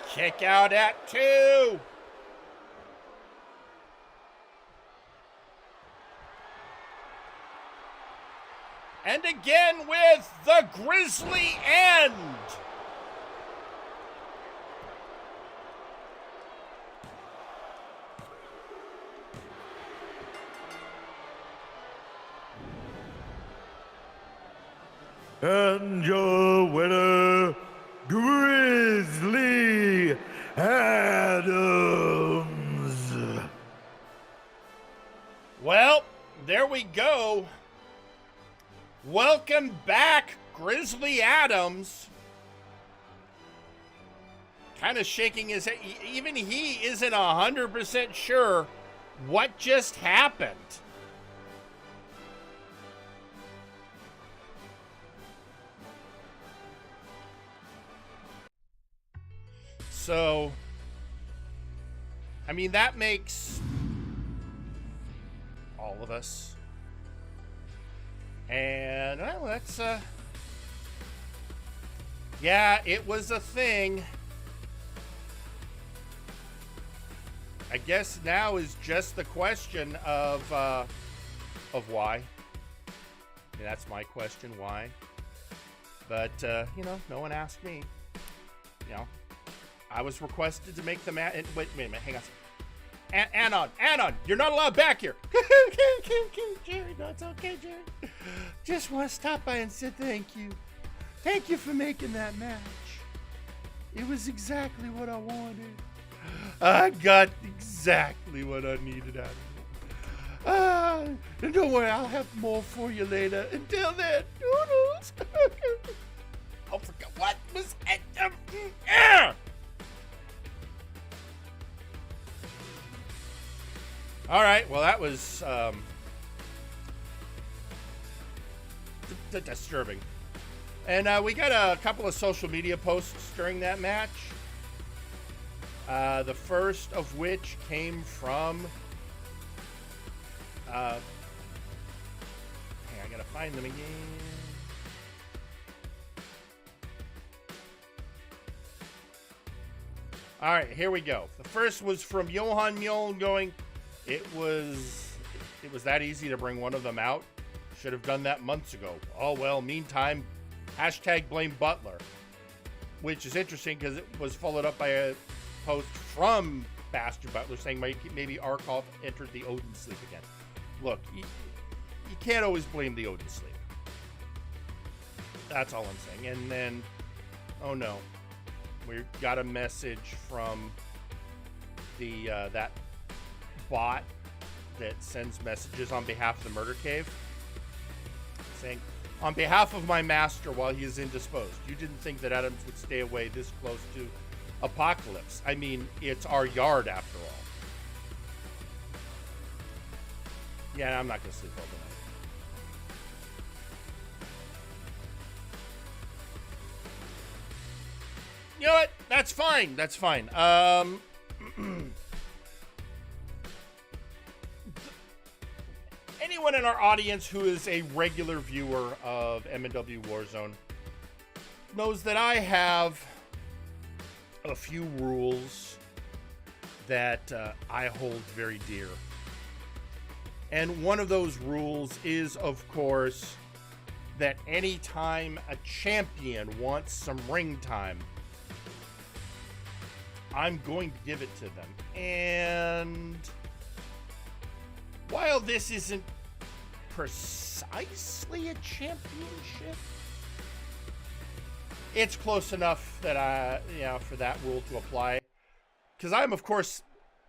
Kick out at 2. And again with the grisly end. And your winner, Grizzly Adams. Well, there we go. Welcome back, Grizzly Adams. Kind of shaking his head. Even he isn't 100% sure what just happened. So, I mean, that makes all of us. And, well, that's, yeah, it was a thing. I guess now is just the question of why. And that's my question, why. But, you know, no one asked me. You know. I was requested to make the match. Wait a minute, hang on. Anon, you're not allowed back here. Jerry, no, it's okay, Jerry. Just want to stop by and say thank you. Thank you for making that match. It was exactly what I wanted. I got exactly what I needed out of it. And don't worry, I'll have more for you later. Until then, noodles. I forgot what was at All right, well, that was disturbing. And we got a couple of social media posts during that match. The first of which came from... Hey, I gotta find them again. All right, here we go. The first was from Johan Mjoln going... It was that easy to bring one of them out. Should have done that months ago. Oh, well, meantime, hashtag blame Butler. Which is interesting because it was followed up by a post from Bastard Butler saying maybe Arkoff entered the Odin sleep again. Look, you can't always blame the Odin sleep. That's all I'm saying. And then, oh no, we got a message from the that bot that sends messages on behalf of the Murder Cave saying, on behalf of my master while he is indisposed, you didn't think that Adams would stay away this close to Apocalypse. I mean, it's our yard after all. Yeah, I'm not going to sleep overnight. You know what? That's fine. That's fine. Anyone in our audience who is a regular viewer of MNW Warzone knows that I have a few rules that I hold very dear. And one of those rules is, of course, that anytime a champion wants some ring time, I'm going to give it to them. And while this isn't precisely a championship, it's close enough that for that rule to apply. Because I'm, of course,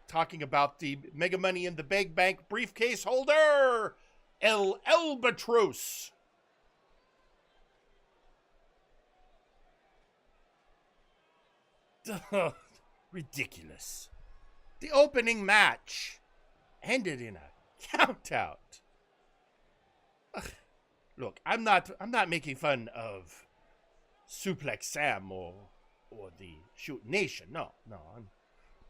talking about the Mega Money in the Bank briefcase holder, El Albatros. Ridiculous. The opening match ended in a count-out. Look, I'm not making fun of Suplex Sam or the Shoot Nation. No.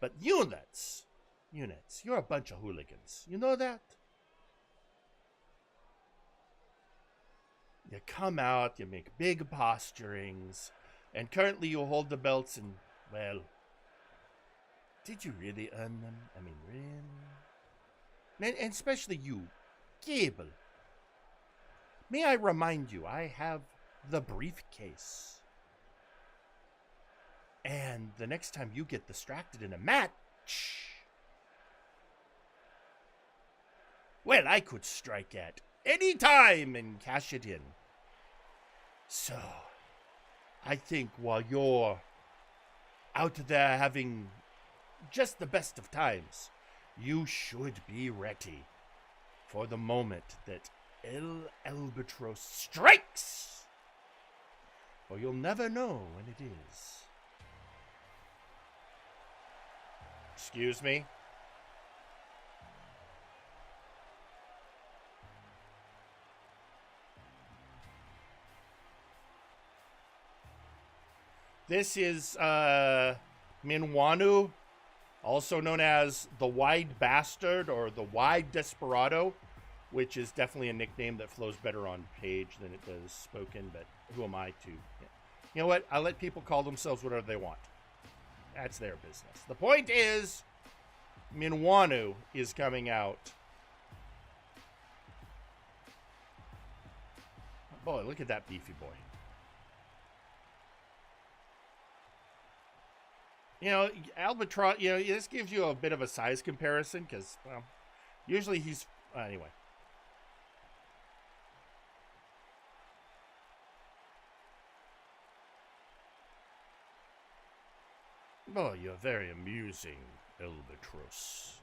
But units, you're a bunch of hooligans. You know that? You come out, you make big posturings, and currently you hold the belts and, well, did you really earn them? I mean, really? And especially you, Gable. May I remind you, I have the briefcase. And the next time you get distracted in a match, well, I could strike at any time and cash it in. So, I think while you're out there having just the best of times, you should be ready for the moment that El Albatros strikes. For you'll never know when it is. Excuse me? This is Minwanu, also known as the Wide Bastard or the Wide Desperado, which is definitely a nickname that flows better on page than it does spoken, but who am I to? You know what? I'll let people call themselves whatever they want. That's their business. The point is, Minwanu is coming out. Boy, look at that beefy boy. Albatross, this gives you a bit of a size comparison because, well, usually he's, anyway. Oh, you're very amusing, Albatros.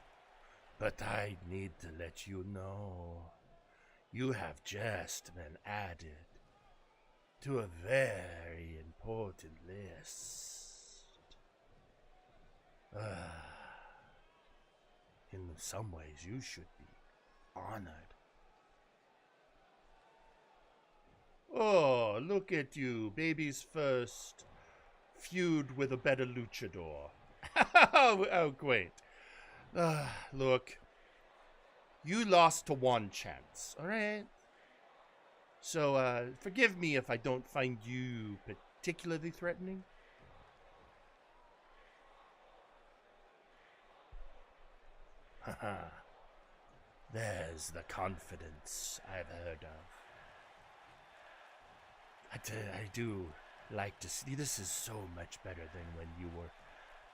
But I need to let you know, you have just been added to a very important list. In some ways, you should be honored. Oh, look at you, baby's first feud with a better luchador. Oh, great. Look, you lost to one chance, all right? So, forgive me if I don't find you particularly threatening. Haha. There's the confidence I've heard of. I do like to see. This is so much better than when you were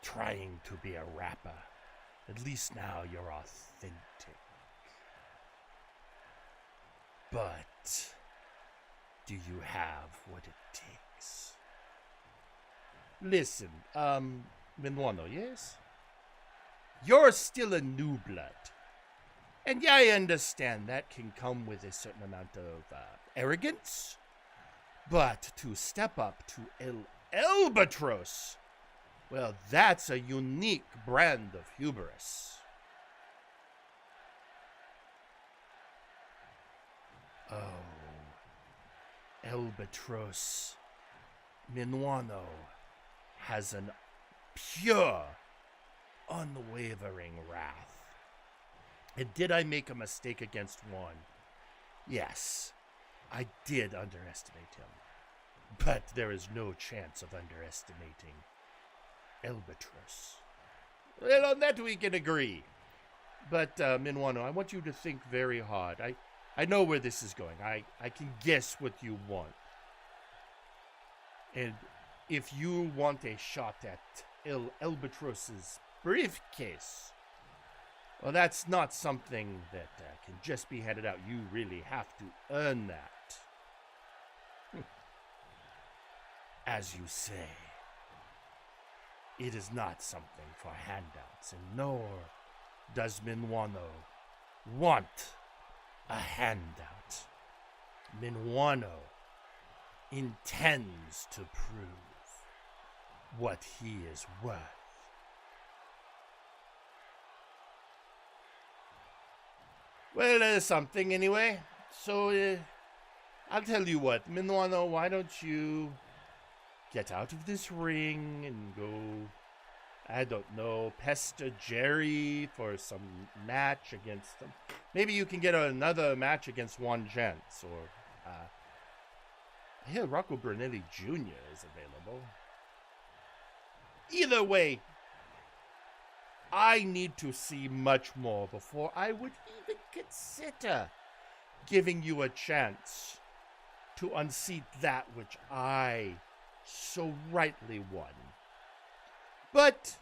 trying to be a rapper. At least now you're authentic. But do you have what it takes? Listen, Minuano, yes? You're still a new blood. And yeah, I understand that can come with a certain amount of arrogance. But to step up to El Albatros, well, that's a unique brand of hubris. Oh, Albatros Minuano has an pure, unwavering wrath. And did I make a mistake against one? Yes, I did underestimate him. But there is no chance of underestimating Albatross. Well, on that we can agree. But, Minwano, I want you to think very hard. I know where this is going. I can guess what you want. And if you want a shot at Albatross's briefcase, well, that's not something that can just be handed out. You really have to earn that. As you say, it is not something for handouts, and nor does Minwano want a handout. Minwano intends to prove what he is worth. Well, there's something anyway. So, I'll tell you what, Minwano, why don't you get out of this ring and go, I don't know, pester Jerry for some match against them. Maybe you can get another match against Juan Gents, or I hear Rocco Brunelli Jr. is available. Either way, I need to see much more before I would even consider giving you a chance to unseat that which I so rightly won. But,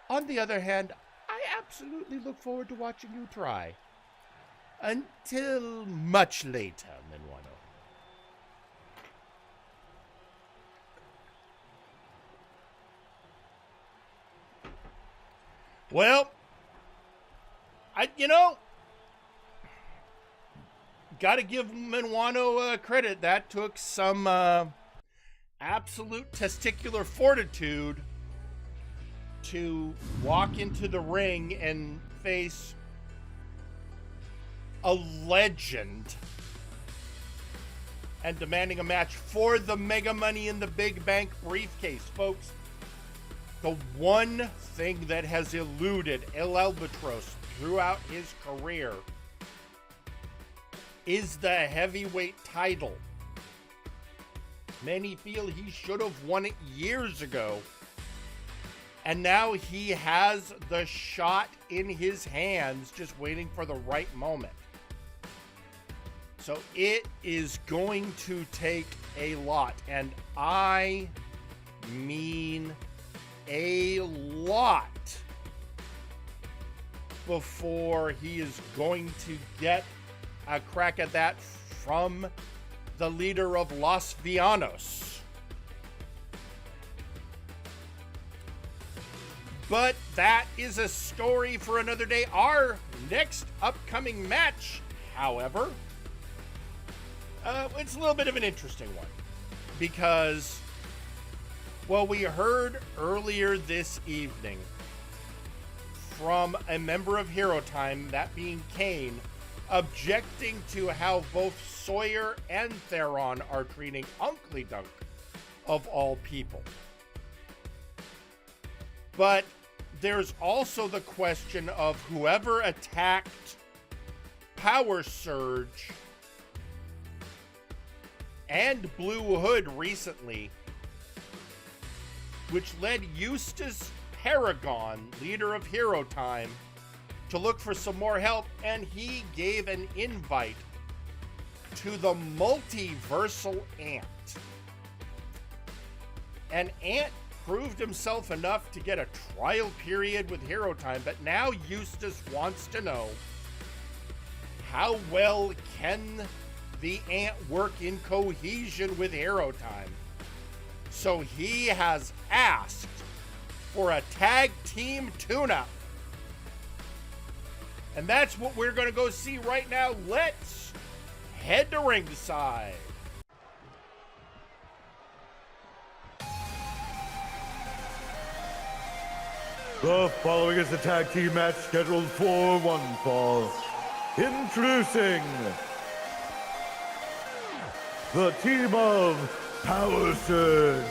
on the other hand, I absolutely look forward to watching you try. Until much later, Minwano. Well, gotta give Minwano credit. That took some absolute testicular fortitude to walk into the ring and face a legend and demanding a match for the Mega Money in the Big Bank briefcase. Folks, the one thing that has eluded El Albatross throughout his career is the heavyweight title. Many feel he should have won it years ago. And now he has the shot in his hands, just waiting for the right moment. So it is going to take a lot, and I mean a lot, before he is going to get a crack at that from the leader of Los Villanos. But that is a story for another day. Our next upcoming match, however, it's a little bit of an interesting one. Because, well, we heard earlier this evening from a member of Hero Time, that being Kane, objecting to how both Sawyer and Theron are treating Uncle Dunk, of all people. But there's also the question of whoever attacked Power Surge and Blue Hood recently, which led Eustace Paragon, leader of Hero Time, to look for some more help, and he gave an invite to the Multiversal Ant. And Ant proved himself enough to get a trial period with Hero Time, but now Eustace wants to know, how well can the Ant work in cohesion with Hero Time? So he has asked for a tag team tune-up. And that's what we're going to go see right now. Let's head to ringside. The following is a tag team match scheduled for one fall. Introducing the team of Power Surge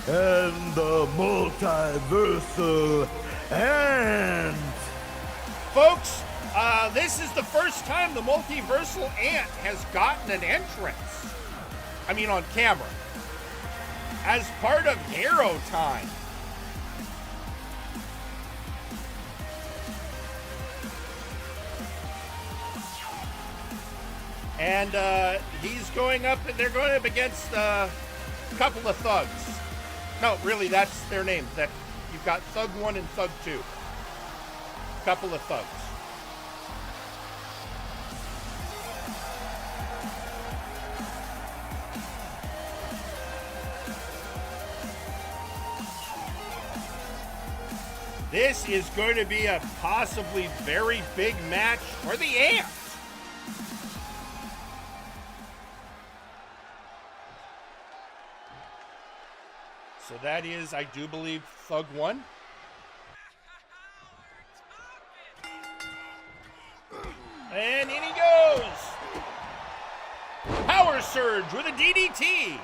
and the Multiversal Ant. Folks, this is the first time the Multiversal Ant has gotten an entrance. I mean, on camera. As part of Hero Time. And he's going up, and they're going up against a couple of thugs. No, really, that's their names. That you've got Thug 1 and Thug 2. Couple of thugs. This is going to be a possibly very big match for the Ant. So that is, I do believe, Thug 1. And in he goes. Power Surge with a DDT.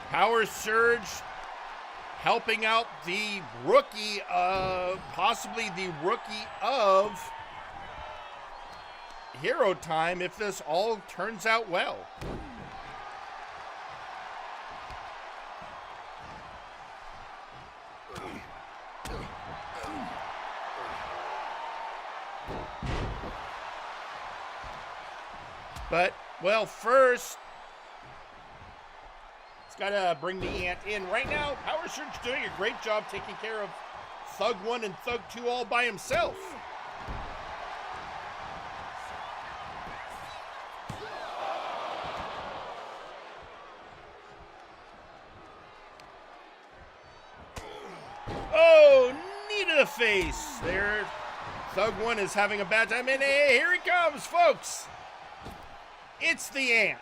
Power Surge helping out the rookie, possibly the rookie of Hero Time if this all turns out well. But, well, first, it's got to bring the Ant in. Right now, Power Surge doing a great job taking care of Thug 1 and Thug 2 all by himself. Oh, knee to the face. There, Thug 1 is having a bad time. And hey, here he comes, folks. It's the Ant.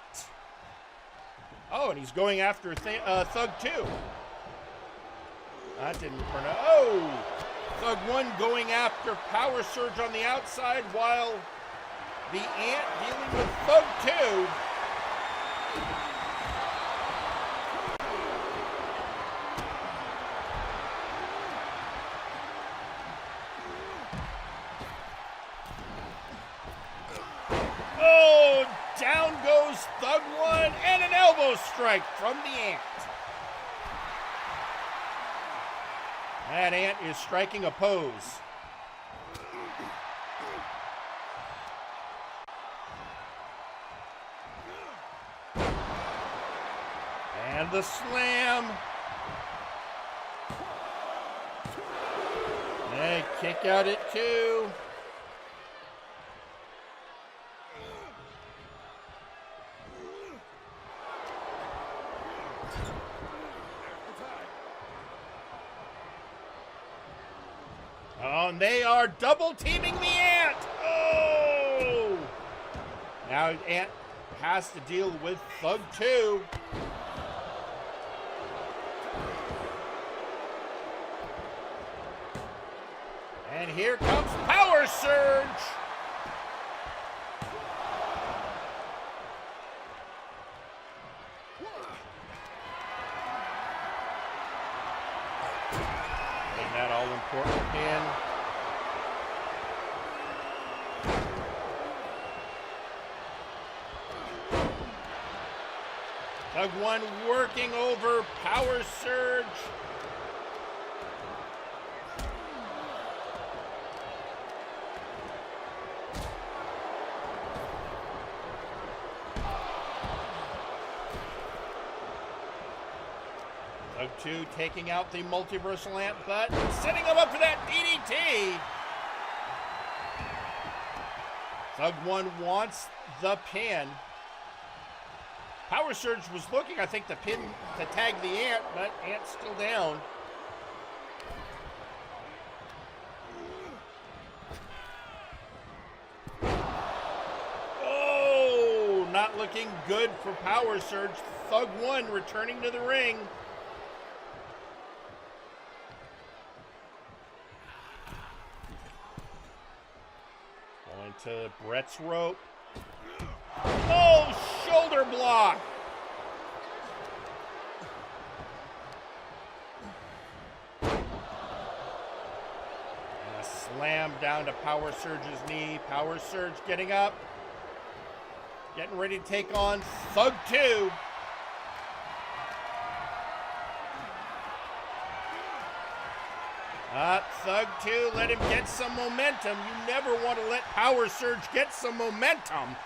Oh, and he's going after Thug 2. That didn't turn out. Oh! Thug 1 going after Power Surge on the outside while the Ant dealing with Thug 2. Oh! Down goes Thug 1 and an elbow strike from the Ant. That Ant is striking a pose. And the slam. And kick out at 2. Oh, and they are double teaming the Ant. Oh! Now Ant has to deal with Thug 2. And here comes Power Surge. Getting that all-important pin. Thug 1 working over Power Surge. Thug 2 taking out the multiversal Ant, but setting him up for that DDT. Thug 1 wants the pin. Power Surge was looking, I think, to pin to tag the Ant, but Ant's still down. Oh, not looking good for Power Surge. Thug 1 returning to the ring. Going to Brett's rope. Oh, shoulder block. And a slam down to Power Surge's knee. Power Surge getting up. Getting ready to take on Thug 2. Thug 2, let him get some momentum. You never want to let Power Surge get some momentum.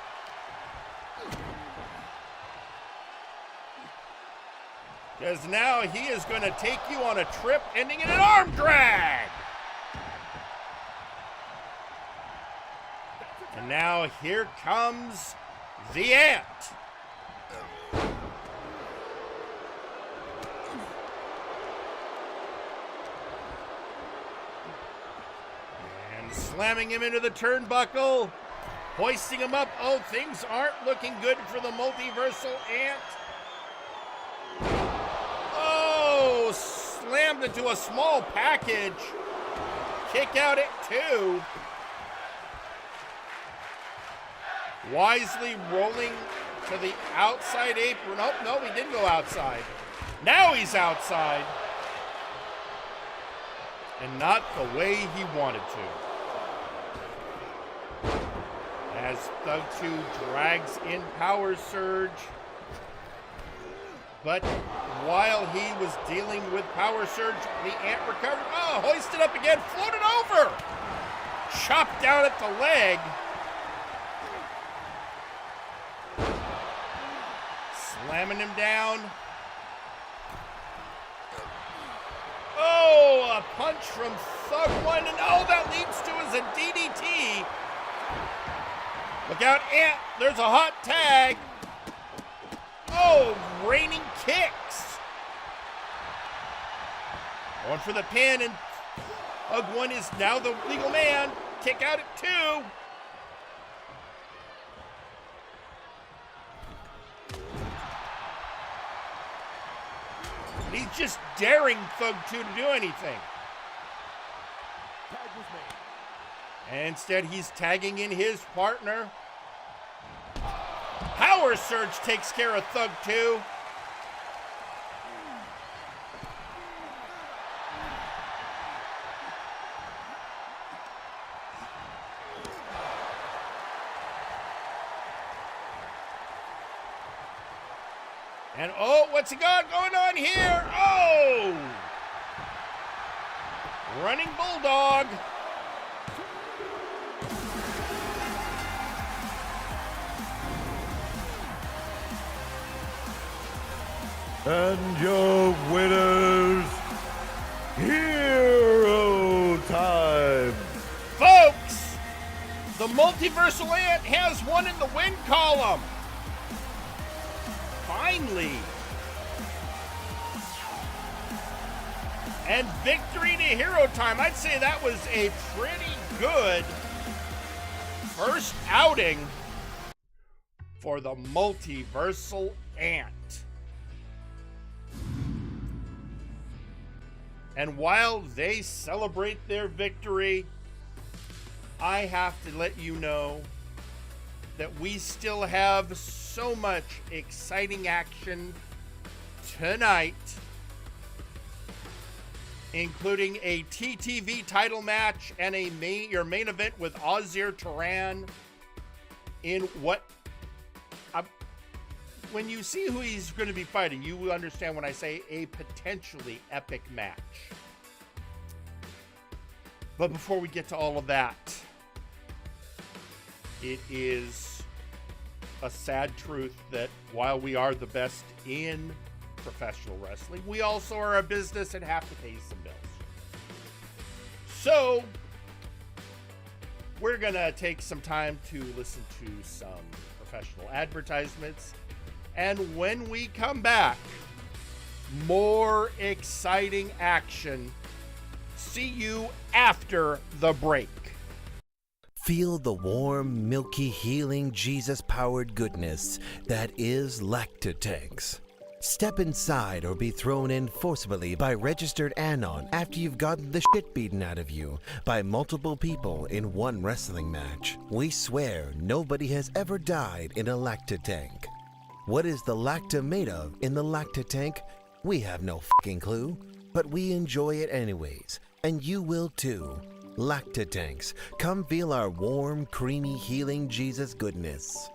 Because now he is going to take you on a trip ending in an arm drag. And now here comes the Ant. And slamming him into the turnbuckle, hoisting him up. Oh, things aren't looking good for the multiversal Ant. Oh, slammed into a small package. Kick out at 2. Wisely rolling to the outside apron. Oh, no, he didn't go outside. Now he's outside. And not the way he wanted to. As Thug 2 drags in Power Surge. But while he was dealing with Power Surge, the Ant recovered. Oh, hoisted up again, floated over. Chopped down at the leg. Slamming him down. Oh, a punch from Thug 1, and oh, that leads to is a DDT. Look out, Ant, there's a hot tag. Oh, raining kicks. Going for the pin, and Thug 1 is now the legal man. Kick out at 2. He's just daring Thug 2 to do anything. And instead, he's tagging in his partner. Power Surge takes care of Thug 2. And oh, what's he got going on here? Oh! Running Bulldog. And your winners, Hero Time. Folks, the Multiversal Ant has one in the win column. Finally. And victory to Hero Time. I'd say that was a pretty good first outing for the Multiversal Ant. And while they celebrate their victory, I have to let you know that we still have so much exciting action tonight, including a TTV title match and your main event with Ozir Turan in what when you see who he's going to be fighting, you will understand when I say a potentially epic match. But before we get to all of that, it is a sad truth that while we are the best in professional wrestling, we also are a business and have to pay some bills. So, we're going to take some time to listen to some professional advertisements. And when we come back, more exciting action. See you after the break. Feel the warm, milky, healing, Jesus-powered goodness that is Lactatanks. Step inside or be thrown in forcibly by registered Anon after you've gotten the shit beaten out of you by multiple people in one wrestling match. We swear nobody has ever died in a Lactatank. What is the Lacta made of in the Lactatank? We have no fucking clue, but we enjoy it anyways, and you will too. Lactatanks, come feel our warm, creamy, healing Jesus goodness.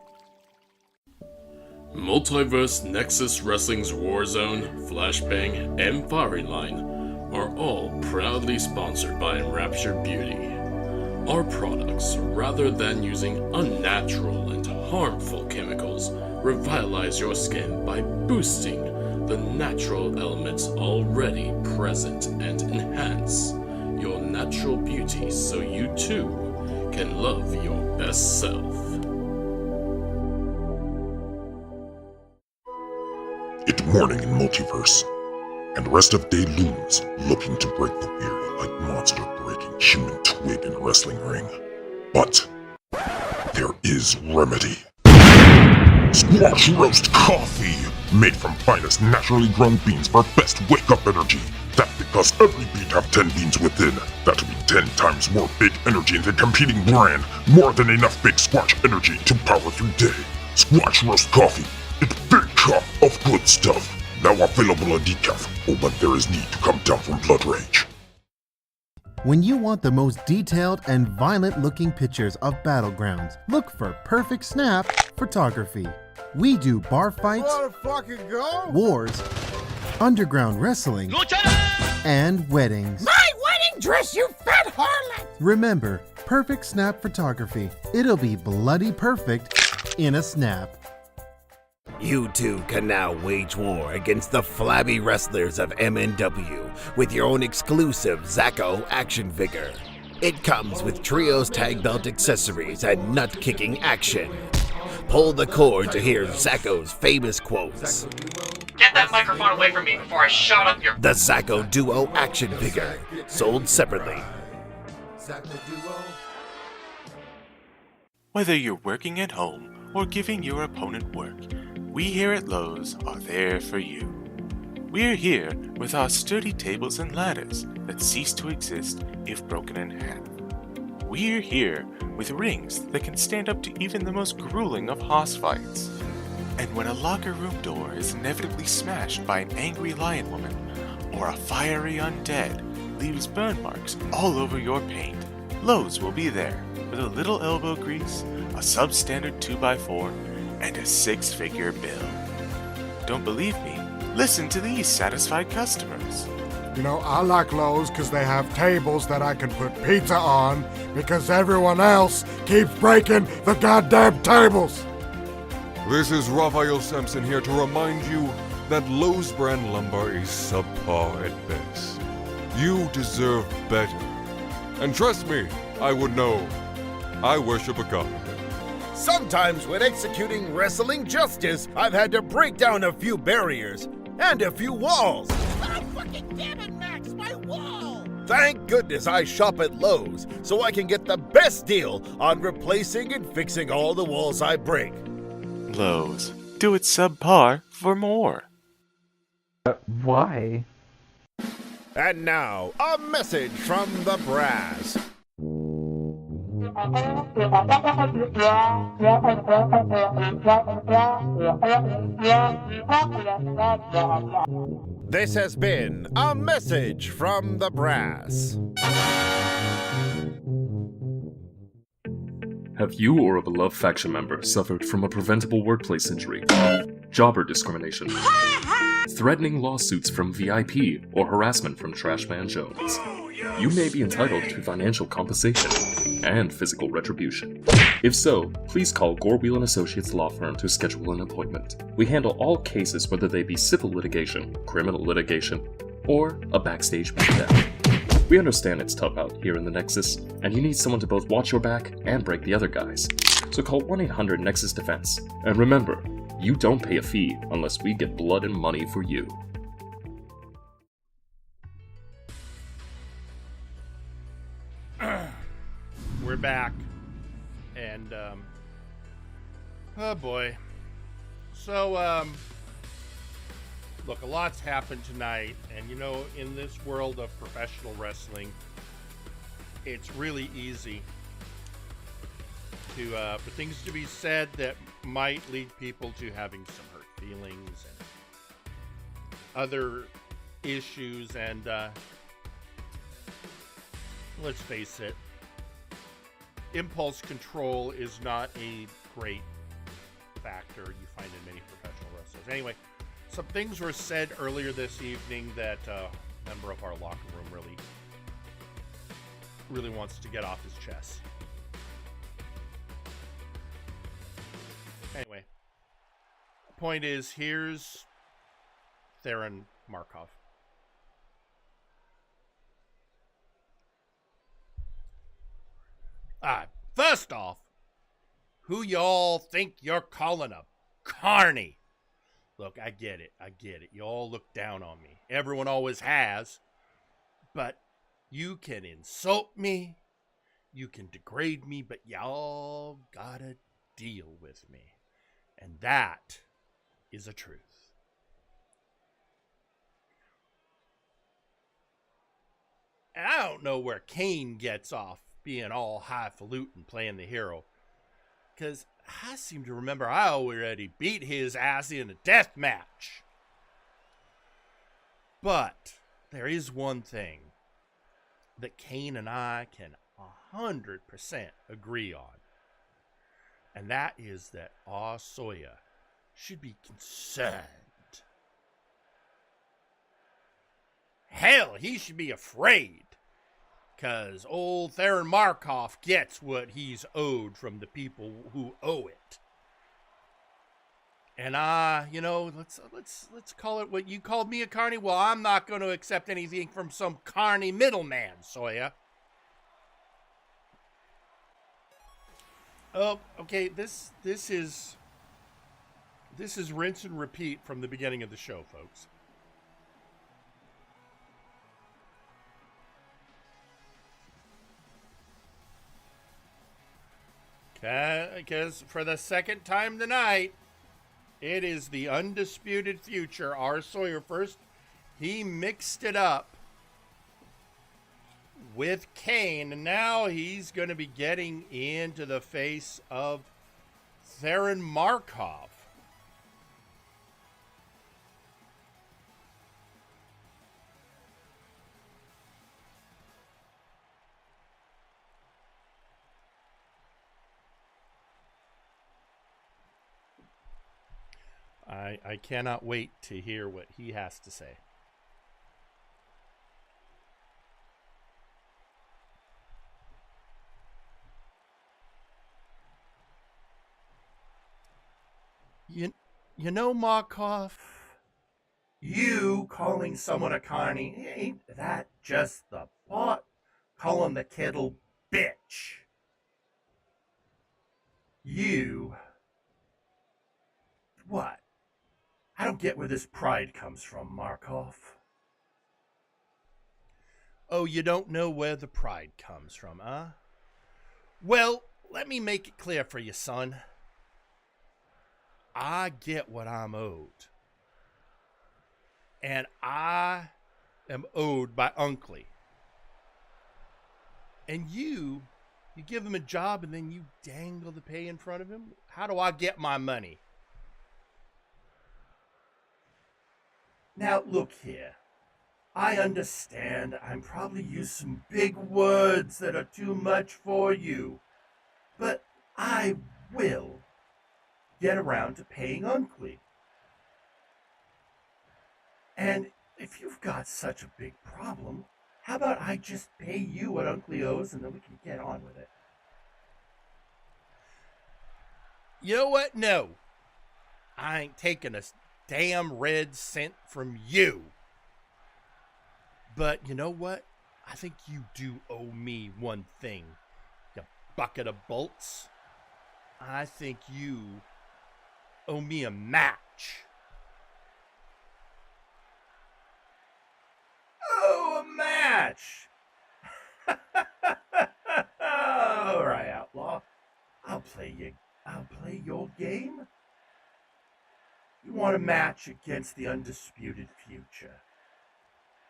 Multiverse, Nexus Wrestling's Warzone, Flashbang, and Firing Line are all proudly sponsored by Enraptured Beauty. Our products, rather than using unnatural and harmful chemicals, revitalize your skin by boosting the natural elements already present and enhance your natural beauty so you too can love your best self. It's morning in Multiverse, and rest of day looms, looking to break the weary like monster breaking human twig in a wrestling ring. But there is remedy. Squash roast coffee, made from finest naturally grown beans for best wake-up energy. That's because every bean have 10 beans within. That'll be 10 times more big energy than competing brand. More than enough big squash energy to power through day. Squash roast coffee. It's big cup of good stuff. Now available in decaf. Oh, but there is need to come down from blood rage. When you want the most detailed and violent-looking pictures of battlegrounds, look for Perfect Snap Photography. We do bar fights, wars, underground wrestling, and weddings. My wedding dress, you fat harlot! Remember, Perfect Snap Photography. It'll be bloody perfect in a snap. You too can now wage war against the flabby wrestlers of MNW with your own exclusive Zacko action figure. It comes with trios tag belt accessories and nut-kicking action. Pull the cord to hear Zacko's famous quotes. Get that microphone away from me before I shot up your... The Zacko Duo action figure, sold separately. Whether you're working at home or giving your opponent work, we here at Lowe's are there for you. We're here with our sturdy tables and ladders that cease to exist if broken in half. We're here with rings that can stand up to even the most grueling of hoss fights. And when a locker room door is inevitably smashed by an angry lion woman, or a fiery undead leaves burn marks all over your paint, Lowe's will be there with a little elbow grease, a substandard 2x4, and a 6-figure bill. Don't believe me? Listen to these satisfied customers. You know, I like Lowe's because they have tables that I can put pizza on because everyone else keeps breaking the goddamn tables. This is Raphael Sampson here to remind you that Lowe's brand lumber is subpar at best. You deserve better. And trust me, I would know. I worship a carpenter. Sometimes when executing wrestling justice, I've had to break down a few barriers and a few walls. Oh, fucking damn it, Max, my wall! Thank goodness I shop at Lowe's so I can get the best deal on replacing and fixing all the walls I break. Lowe's. Do it subpar for more. Why? And now, a message from the brass. This has been a message from the brass. Have you or a beloved faction member suffered from a preventable workplace injury, jobber discrimination, threatening lawsuits from VIP, or harassment from Trashman Jones? You may be entitled to financial compensation and physical retribution. If so, please call Gorwheel & Associates Law Firm to schedule an appointment. We handle all cases, whether they be civil litigation, criminal litigation, or a backstage beatdown. We understand it's tough out here in the Nexus, and you need someone to both watch your back and break the other guys. So call 1-800-NEXUS-DEFENSE. And remember, you don't pay a fee unless we get blood and money for you. We're back. And, oh boy. So, look, a lot's happened tonight, and you know, in this world of professional wrestling, it's really easy to for things to be said that might lead people to having some hurt feelings and other issues, and let's face it, impulse control is not a great factor you find in many professional wrestlers. Anyway, some things were said earlier this evening that member of our locker room really wants to get off his chest. Anyway, point is, here's Theron Markov. First off, who y'all think you're calling a carny? Look, I get it. Y'all look down on me. Everyone always has. But you can insult me, you can degrade me, but y'all gotta deal with me. And that is a truth. And I don't know where Kane gets off being all highfalutin playing the hero. Because I seem to remember I already beat his ass in a death match. But there is one thing that Kane and I can 100% agree on. And that is that our Sawyer should be concerned. Hell, he should be afraid. Because old Theron Markov gets what he's owed from the people who owe it. And let's call it what you called me, a carny. Well, I'm not going to accept anything from some carny middleman, Sawyer. Oh, okay. This is rinse and repeat from the beginning of the show, folks. Because for the second time tonight, it is the undisputed future. Our Sawyer first, he mixed it up with Kane, and now he's going to be getting into the face of Theron Markov. I cannot wait to hear what he has to say. You know, Markov, you calling someone a carny, ain't that just the pot calling the kettle bitch? What? I don't get where this pride comes from, Markov. Oh, you don't know where the pride comes from, huh? Well, let me make it clear for you, son. I get what I'm owed. And I am owed by Unkley. And you give him a job and then you dangle the pay in front of him? How do I get my money? Now, look here. I understand I'm probably used some big words that are too much for you. But I will get around to paying Unkley. And if you've got such a big problem, how about I just pay you what Unkley owes and then we can get on with it? You know what? No. I ain't taking a damn red cent from you. But you know what? I think you do owe me one thing, you bucket of bolts. I think you owe me a match. Oh, a match! All right, outlaw. I'll play your game. You want a match against the undisputed future.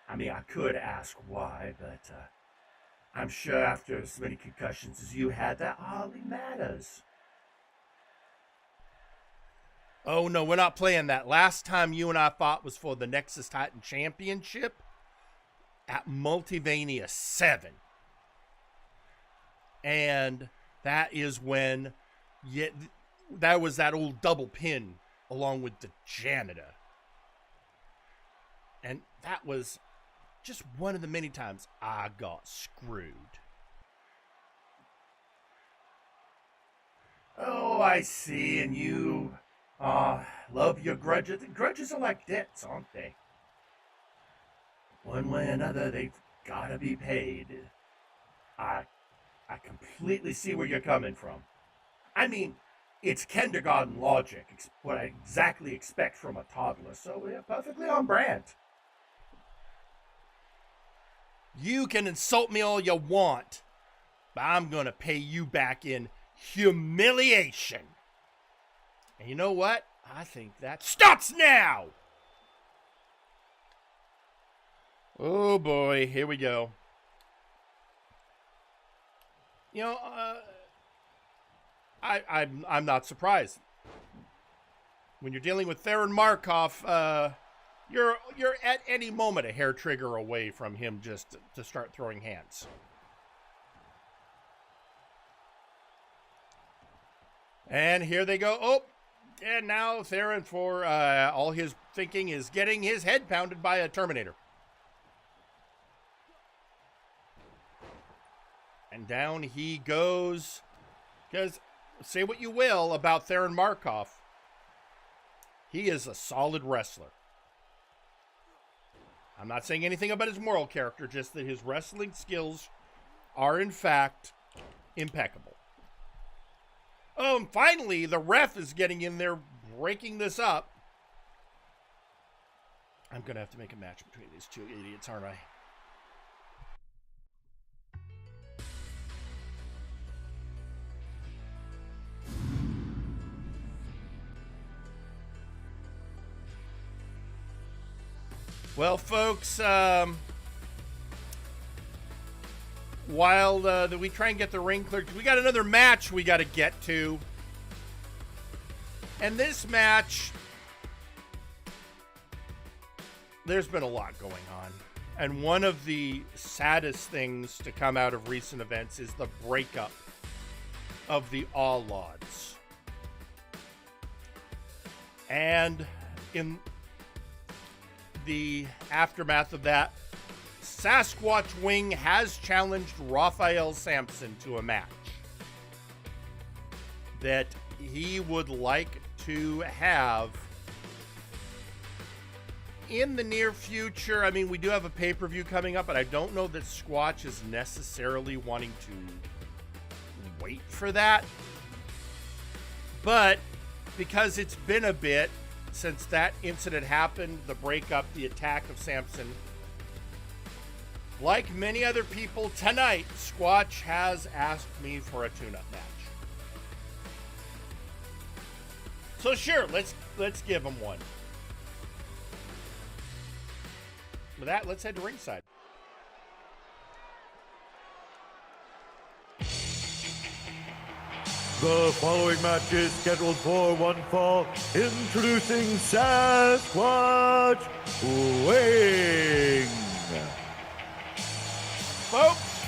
I mean, I could ask why, but I'm sure after as many concussions as you had, that hardly matters. Oh, no, we're not playing that. Last time you and I fought was for the Nexus Titan Championship at Multivania 7. And that is when that was that old double pin along with the janitor. And that was just one of the many times I got screwed. Oh, I see, and you love your grudges. Grudges are like debts, aren't they? One way or another, they've gotta be paid. I completely see where you're coming from. I mean, it's kindergarten logic, what I exactly expect from a toddler, so yeah, perfectly on brand. You can insult me all you want, but I'm gonna pay you back in humiliation. And you know what? I think that starts now! Oh boy, here we go. You know, I'm not surprised. When you're dealing with Theron Markov, you're at any moment a hair trigger away from him just to start throwing hands. And here they go. Oh, and now Theron, for all his thinking, is getting his head pounded by a Terminator. And down he goes. Because say what you will about Theron Markov, he is a solid wrestler. I'm not saying anything about his moral character, just that his wrestling skills are in fact impeccable. Oh, and finally, the ref is getting in there, breaking this up. I'm going to have to make a match between these two idiots, aren't I? Well, folks, while we try and get the ring cleared, we got another match we got to get to. And this match, there's been a lot going on. And one of the saddest things to come out of recent events is the breakup of the All Lords. And in the aftermath of that, Sasquatch Wing has challenged Raphael Sampson to a match that he would like to have in the near future. I mean, we do have a pay-per-view coming up, but I don't know that Squatch is necessarily wanting to wait for that. But because it's been a bit since that incident happened, the breakup, the attack of Sampson, like many other people tonight, Squatch has asked me for a tune-up match. So sure, let's give him one. With that, let's head to ringside. The following match is scheduled for one fall. Introducing Sasquatch Wing. Folks,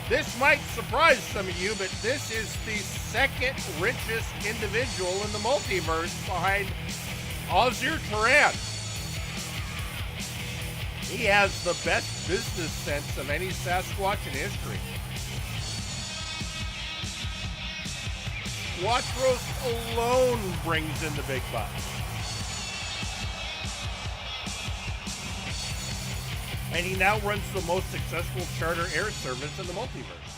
this might surprise some of you, but this is the second richest individual in the multiverse behind Ozir Turan. He has the best business sense of any Sasquatch in history. Watchros alone brings in the big bucks. And he now runs the most successful charter air service in the multiverse.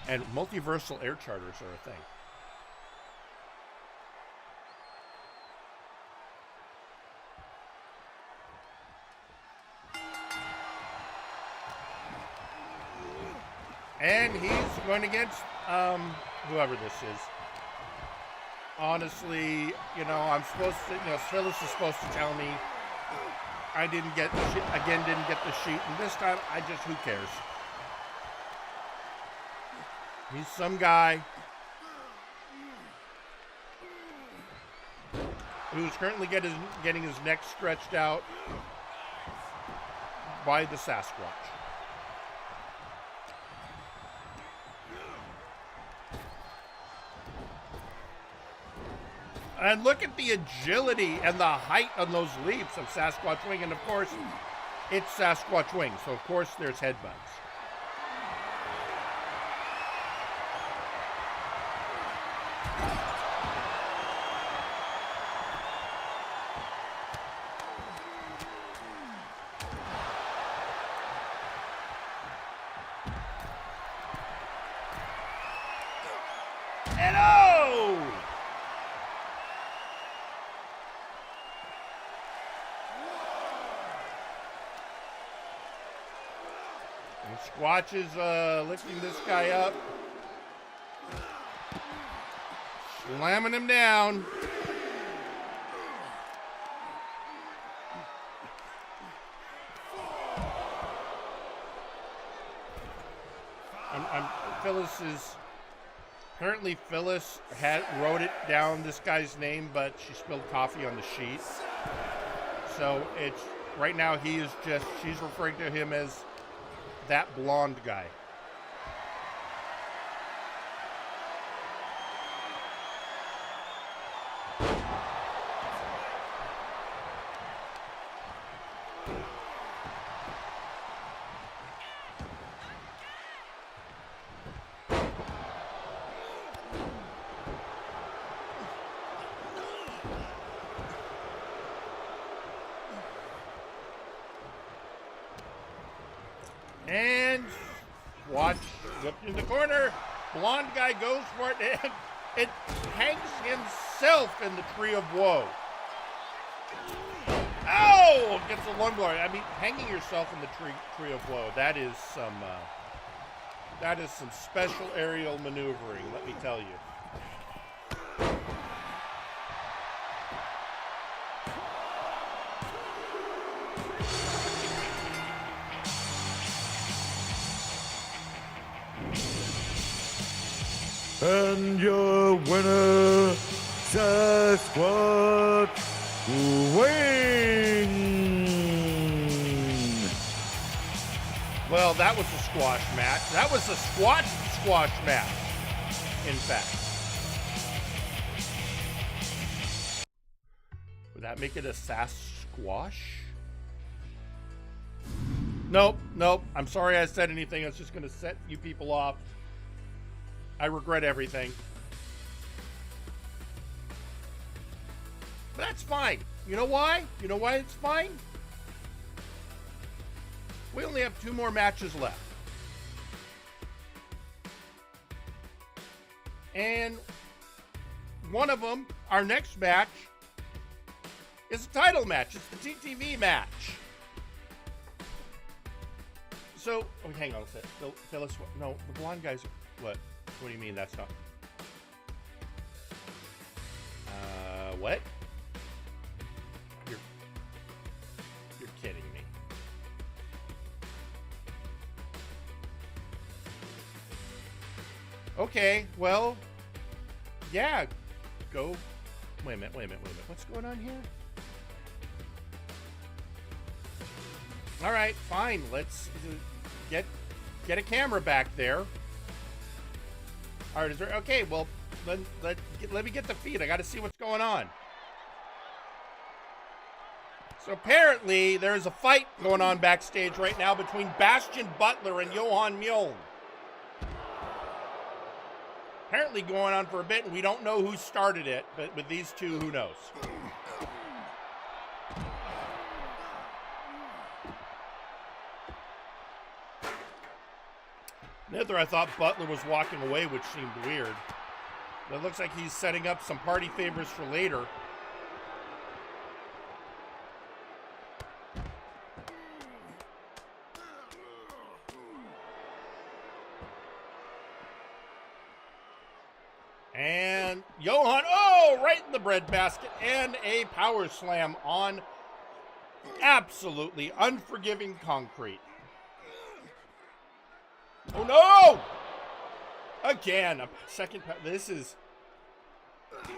And multiversal air charters are a thing. And he's going against whoever this is. Honestly, you know, I'm supposed to, you know, Phyllis is supposed to tell me I didn't get the sheet, and this time I just, who cares? He's some guy who's currently getting his neck stretched out by the Sasquatch. And look at the agility and the height on those leaps of Sasquatch Wing. And of course, It's Sasquatch wings, so of course there's headbutts. And oh! And Squatch is lifting this guy up. Slamming him down. Phyllis is... Apparently Phyllis wrote it down, this guy's name, but she spilled coffee on the sheet. So it's... Right now he is just... She's referring to him as that blonde guy. And watch, whipped in the corner. Blonde guy goes for it, and it hangs himself in the tree of woe. Oh! Gets a lung blower. I mean, hanging yourself in the tree of woe. That is some special aerial maneuvering. Let me tell you. And your winner, Sasquatch Wing! Well, that was a squash match. That was a squash match, in fact. Would that make it a Sasquatch? Nope. I'm sorry I said anything. It's just going to set you people off. I regret everything. But that's fine. You know why? You know why it's fine? We only have 2 more matches left. And one of them, our next match, is a title match. It's the TTV match. So, oh, hang on a sec. Phyllis, no, the blonde guys are, what? What do you mean that's not? What? You're kidding me. Okay, well, yeah, go. Wait a minute. What's going on here? All right, fine. Let's get a camera back there. All right, is there? Okay, well, let me get the feed. I got to see what's going on. So apparently, there's a fight going on backstage right now between Bastion Butler and Johan Mjoln. Apparently going on for a bit, and we don't know who started it, but with these two, who knows? Nither, I thought Butler was walking away, which seemed weird. But it looks like he's setting up some party favors for later. And Johan, oh, right in the breadbasket, and a power slam on absolutely unforgiving concrete. Oh no! Again, a second. This is.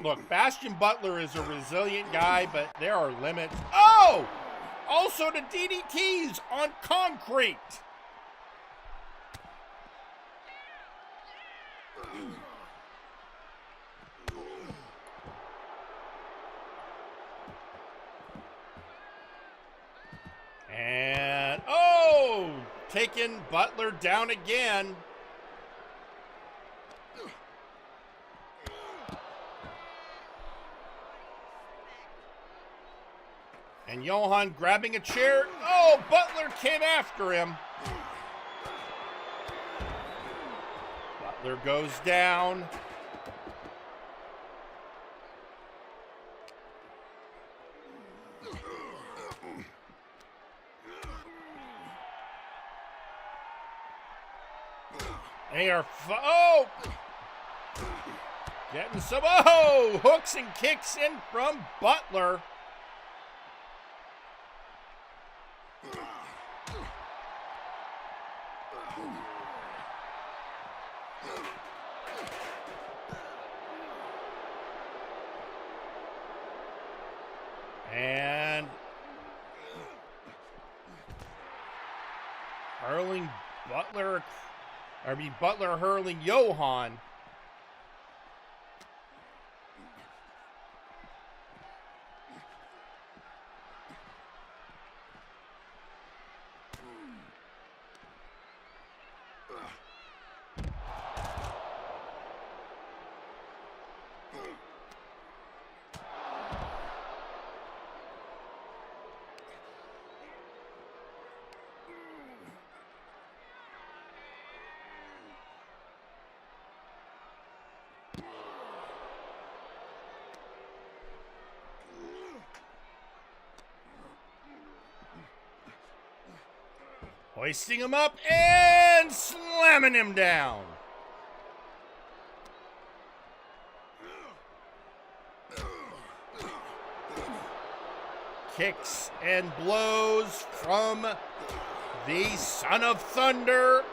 Look, Bastion Butler is a resilient guy, but there are limits. Oh! Also to DDTs on concrete. And taking Butler down again. And Johan grabbing a chair. Oh, Butler came after him. Butler goes down. They are, getting some, hooks and kicks in from Butler. And hurling Butler, Butler hurling Johan. Hoisting him up and slamming him down. Kicks and blows from the Son of Thunder.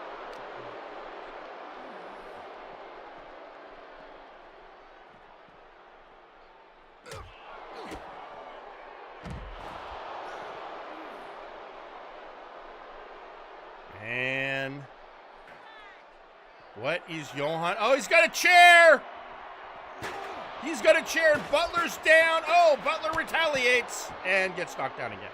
And what is Johan? Oh, he's got a chair. He's got a chair. Butler's down. Oh, Butler retaliates and gets knocked down again.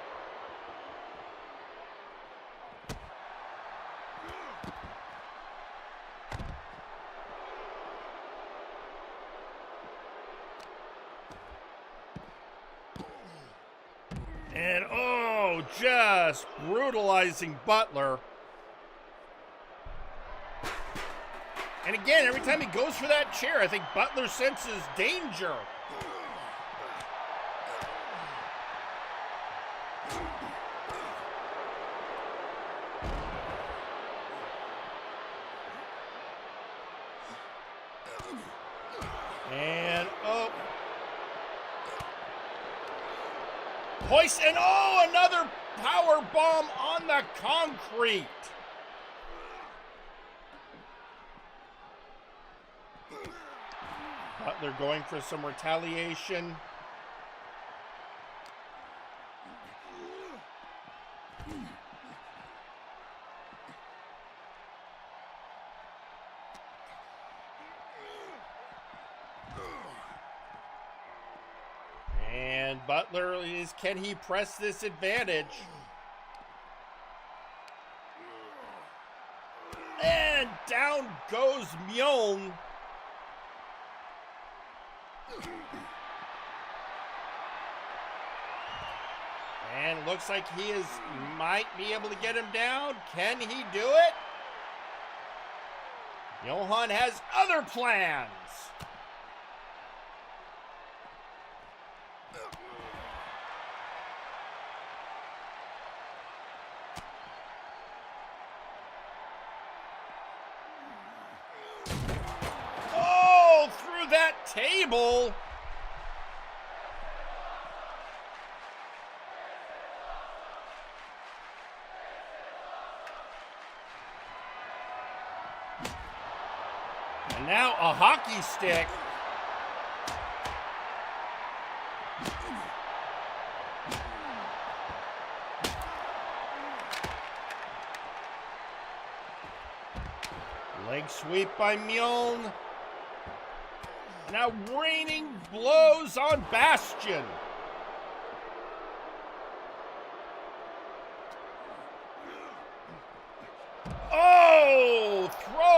And oh, just brutalizing Butler. And again, every time he goes for that chair, I think Butler senses danger. And oh. Hoist, and oh, another power bomb on the concrete. Butler going for some retaliation. And Butler is, can he press this advantage? And down goes Mjoln. And looks like he might be able to get him down. Can he do it? Johan has other plans. Oh, through that table. And now a hockey stick. Leg sweep by Mjoln. Now raining blows on Bastion.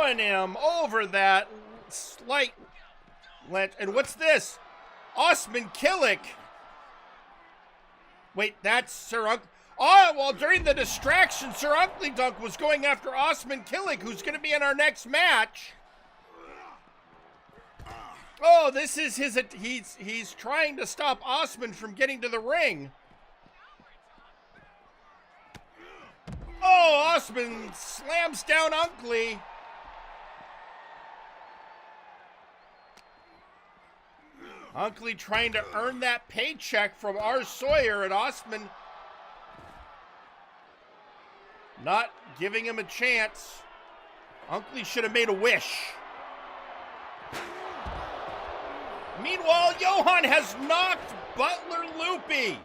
throwing him over that slight ledge. And what's this? Osman Killick. Wait, that's Sir Uncle. Oh, well, during the distraction, Sir Uncle Dunk was going after Osman Killick, who's going to be in our next match. Oh, this is his. He's trying to stop Osman from getting to the ring. Oh, Osman slams down Unkley. Unkley trying to earn that paycheck from R. Sawyer, and Osman not giving him a chance. Unkley should have made a wish. Meanwhile, Johan has knocked Butler loopy.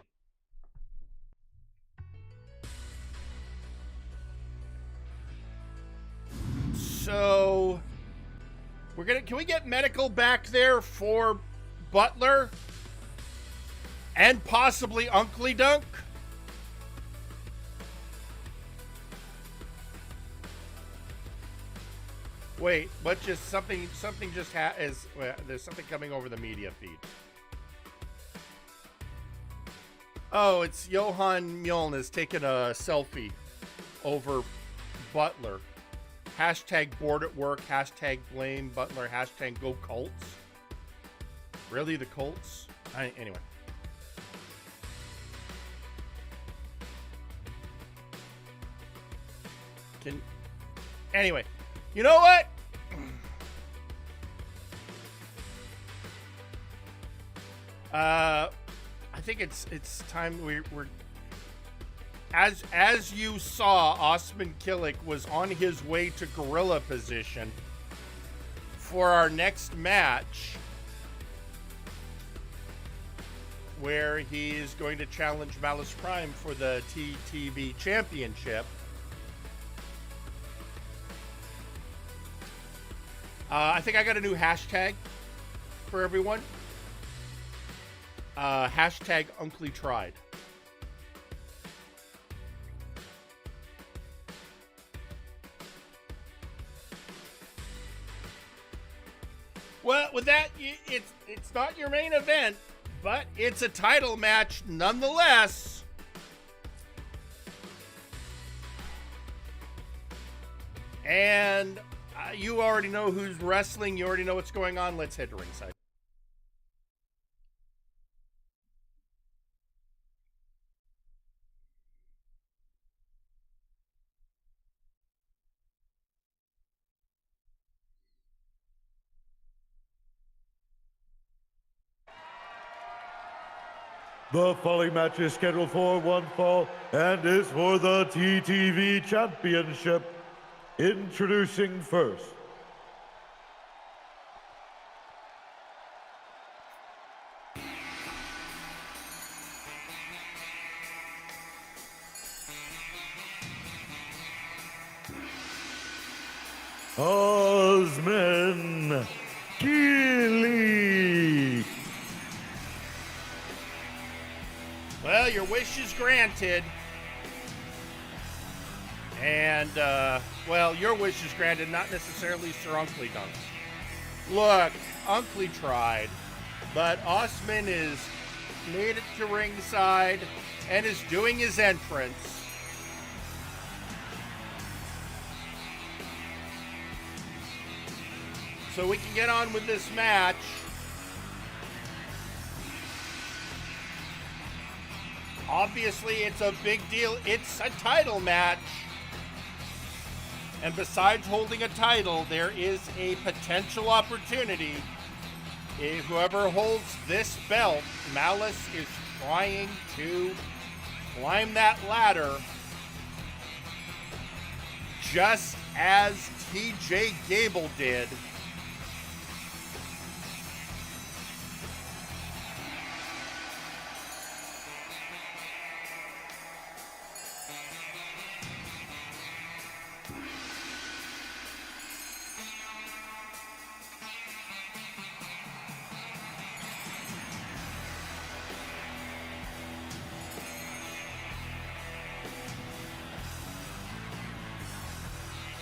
So, can we get medical back there for Butler and possibly Unkley Dunk? Wait, what just something just there's something coming over the media feed. Oh, it's Johan Mjolnir taking a selfie over Butler. Hashtag bored at work, hashtag blame Butler, hashtag go Colts. Really, the Colts? Anyway. Anyway, you know what? I think it's time we're as you saw, Osman Killick was on his way to gorilla position for our next match, where he is going to challenge Malice Prime for the TTV Championship. I think I got a new hashtag for everyone. Hashtag Unkley Tried. Well, with that, it's not your main event, but it's a title match nonetheless. And you already know who's wrestling. You already know what's going on. Let's head to ringside. The following match is scheduled for one fall and is for the TTV Championship. Introducing first. Osman Killick. Well, your wish is granted. And, well, your wish is granted, not necessarily Sir Unkley Dunk. Look, Unkley tried, but Osman is made it to ringside and is doing his entrance. So we can get on with this match. Obviously, it's a big deal. It's a title match. And besides holding a title, there is a potential opportunity. If whoever holds this belt, Malice is trying to climb that ladder, just as TJ Gable did.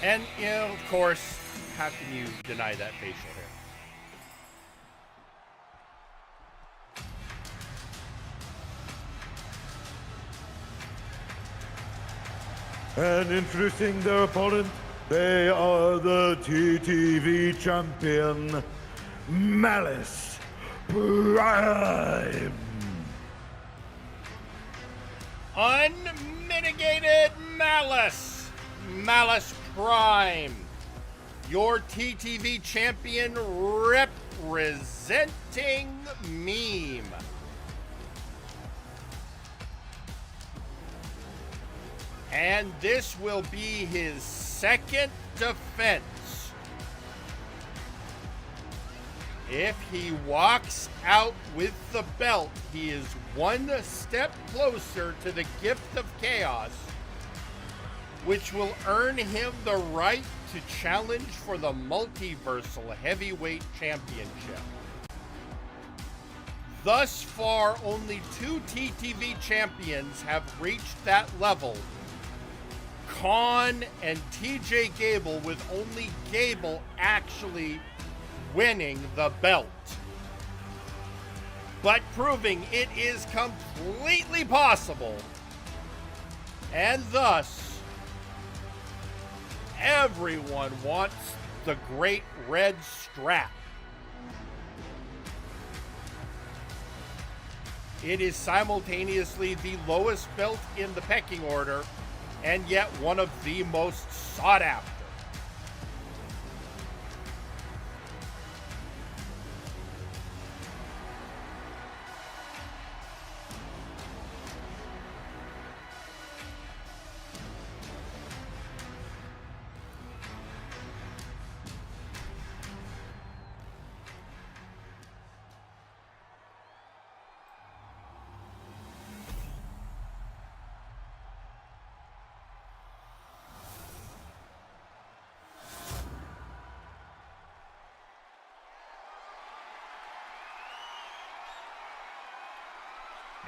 And, you know, of course, how can you deny that facial hair? And introducing their opponent, they are the TTV champion, Malice Prime. Unmitigated Malice. Malice Prime. Your TTV champion representing Meme. And this will be his second defense. If he walks out with the belt, he is one step closer to the gift of chaos, which will earn him the right to challenge for the Multiversal Heavyweight Championship. Thus far, only 2 TTV champions have reached that level. Khan and TJ Gable, with only Gable actually winning the belt. But proving it is completely possible. And thus, everyone wants the great red strap. It is simultaneously the lowest belt in the pecking order, and yet one of the most sought after.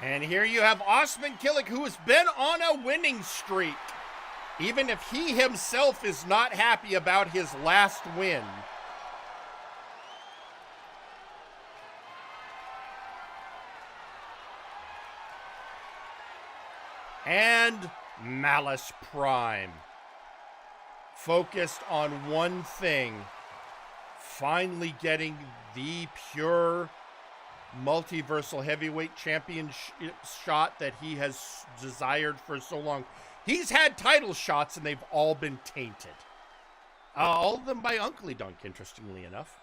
And here you have Osman Killick, who has been on a winning streak, even if he himself is not happy about his last win. And Malice Prime, focused on one thing, finally getting the pure Multiversal Heavyweight Championship shot that he has desired for so long. He's had title shots and they've all been tainted. All of them by Uncle Dunk, interestingly enough.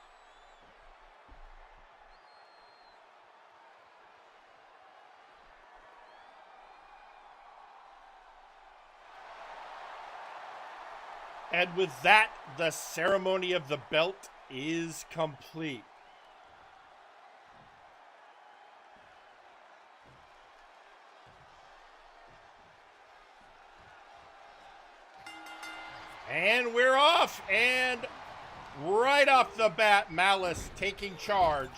And with that, the ceremony of the belt is complete. And we're off, and right off the bat, Malice taking charge.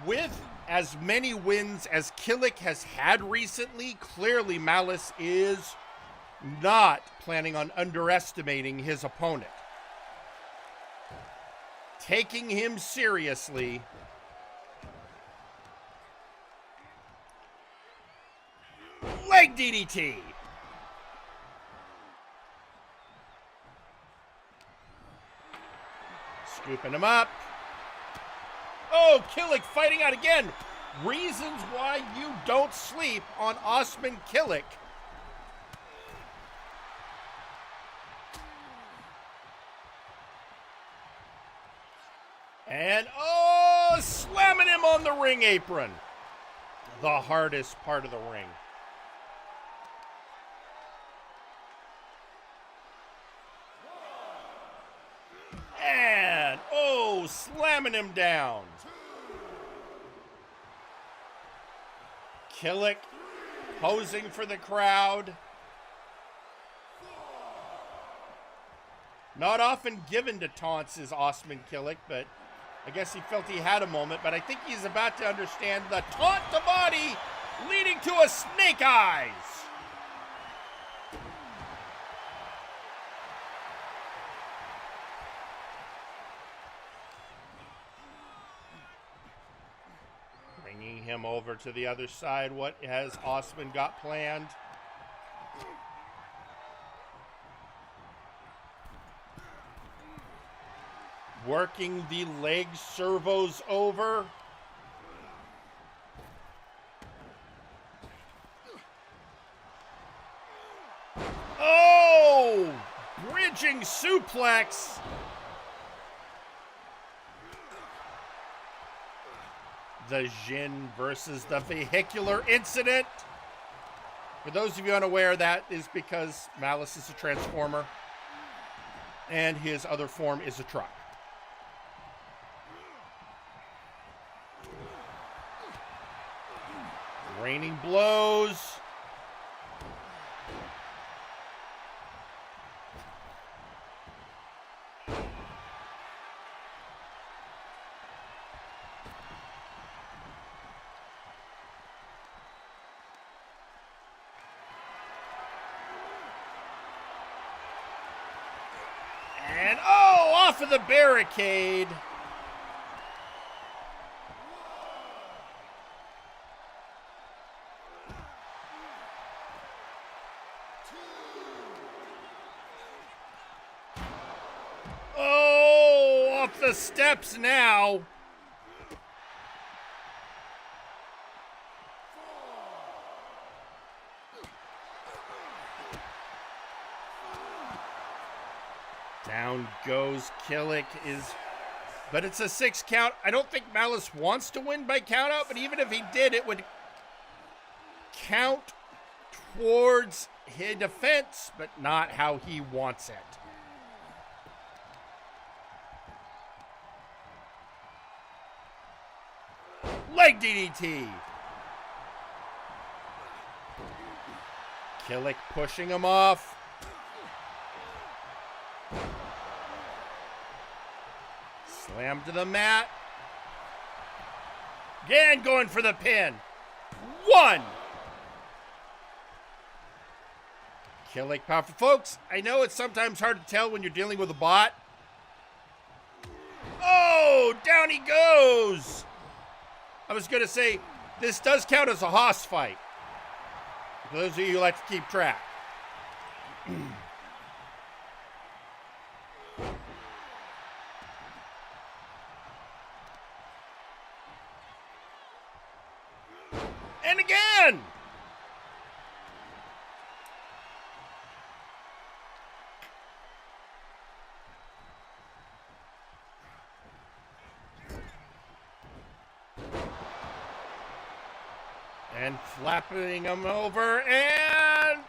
With as many wins as Killick has had recently, clearly Malice is not planning on underestimating his opponent. Taking him seriously. Leg DDT. Scooping him up. Oh, Killick fighting out again. Reasons why you don't sleep on Osman Killick. And, oh, slamming him on the ring apron. The hardest part of the ring. And, oh, slamming him down. Killick posing for the crowd. Not often given to taunts is Osman Killick, but I guess he felt he had a moment. But I think he's about to understand the taunt to body leading to a snake eyes. him over to the other side. What has Osman got planned? Working the leg servos over. Oh! Bridging suplex. The Jin versus the vehicular incident. For those of you unaware, that is because Malice is a transformer and his other form is a truck. Raining blows. And oh, off of the barricade. Oh, off the steps now. Down goes Killick but it's a 6 count. I don't think Malice wants to win by count out, but even if he did, it would count towards his defense, but not how he wants it. Leg DDT. Killick pushing him off. Slam to the mat. Again, going for the pin. 1. Killick powerful. Folks, I know it's sometimes hard to tell when you're dealing with a bot. Oh, down he goes. I was going to say, this does count as a hoss fight. For those of you who like to keep track. And again! And flapping him over, and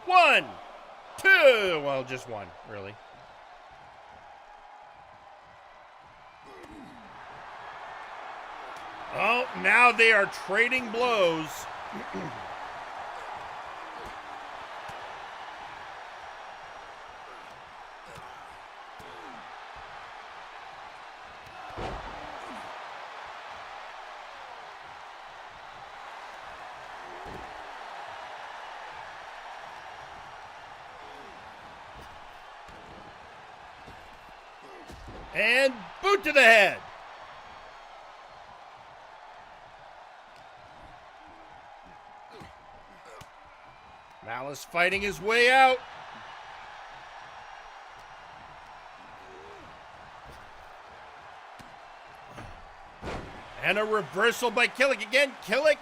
1, 2, well, just 1, really. Oh, now they are trading blows. And boot to the head. Malice fighting his way out. And a reversal by Killick. Again, Killick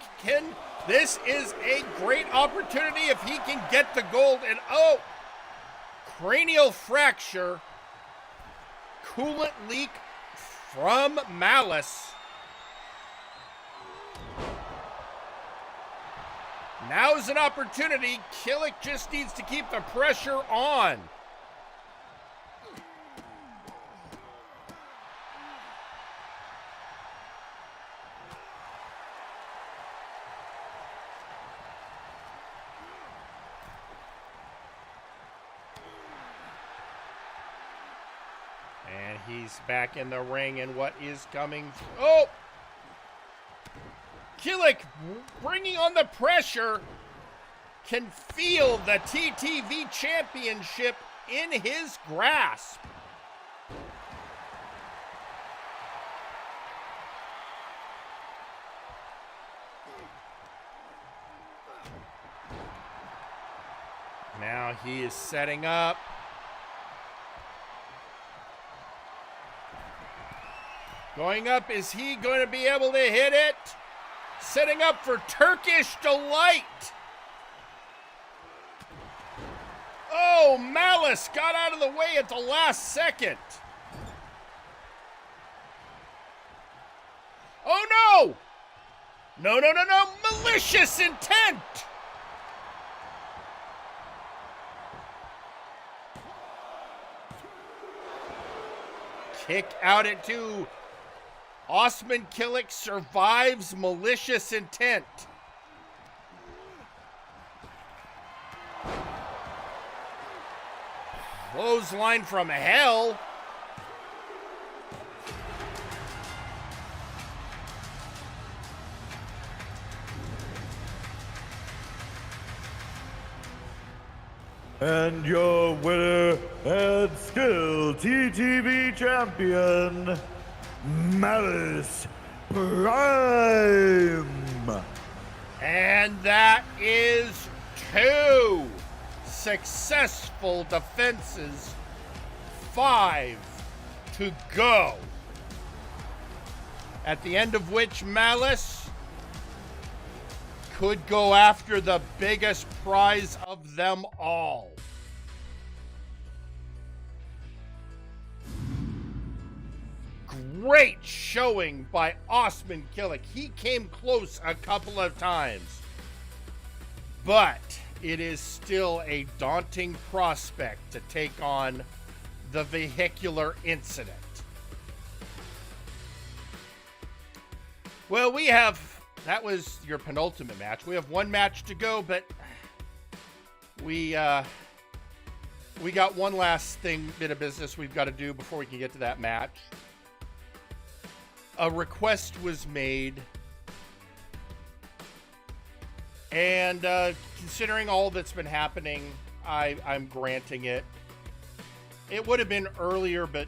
this is a great opportunity if he can get the gold. And oh, cranial fracture. Coolant leak from Malice. Now is an opportunity. Killick just needs to keep the pressure on. And he's back in the ring, and what is coming? Oh! Killick bringing on the pressure, can feel the TTV championship in his grasp. Now he is setting up. Going up, is he going to be able to hit it? Setting up for Turkish Delight. Oh, Malice got out of the way at the last second. Oh, no! No, no, no, no! Malicious intent! Kick out at 2. Osman Killick survives malicious intent. Clothesline from hell. And your winner and still TTV champion, Malice Prime. And that is 2 successful defenses. 5 to go. At the end of which Malice could go after the biggest prize of them all. Great showing by Osman Killick. He came close a couple of times, but it is still a daunting prospect to take on the vehicular incident. Well, that was your penultimate match. We have one match to go, but we got one last bit of business we've got to do before we can get to that match. A request was made, and considering all that's been happening, I'm granting it. It would have been earlier, but,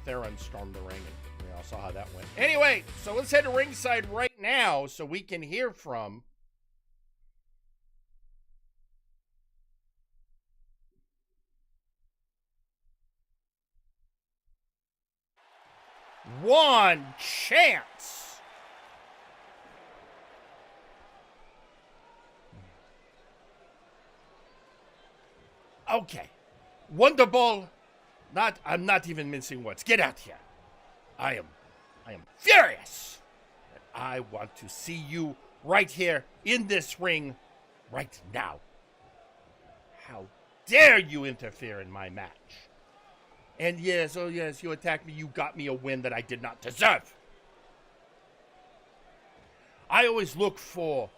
Theron stormed the ring, and we all saw how that went. Anyway, so let's head to ringside right now so we can hear from One Chance. Okay. Wonderball. I'm not even mincing words. Get out here. I am furious. And I want to see you right here in this ring right now. How dare you interfere in my match? And yes, oh yes, you attacked me. You got me a win that I did not deserve. I always look for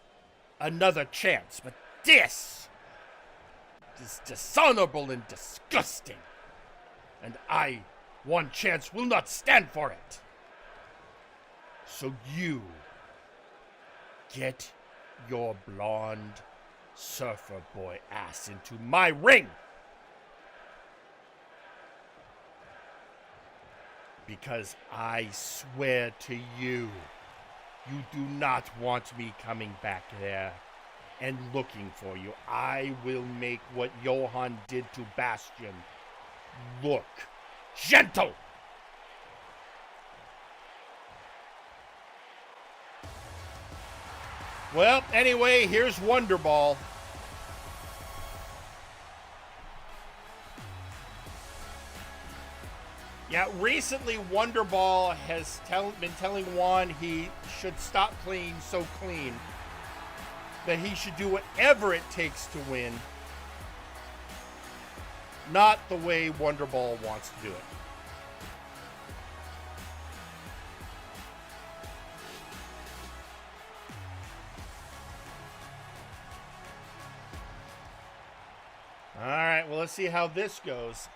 another chance, but this is dishonorable and disgusting. And I, One Chance, will not stand for it. So you get your blonde surfer boy ass into my ring. Because I swear to you, you do not want me coming back there and looking for you. I will make what Johan did to Bastion look gentle. Well, anyway, here's Wonderball. Yeah, recently Wonderball has been telling Juan he should stop playing so clean, that he should do whatever it takes to win, not the way Wonderball wants to do it. All right, well, let's see how this goes.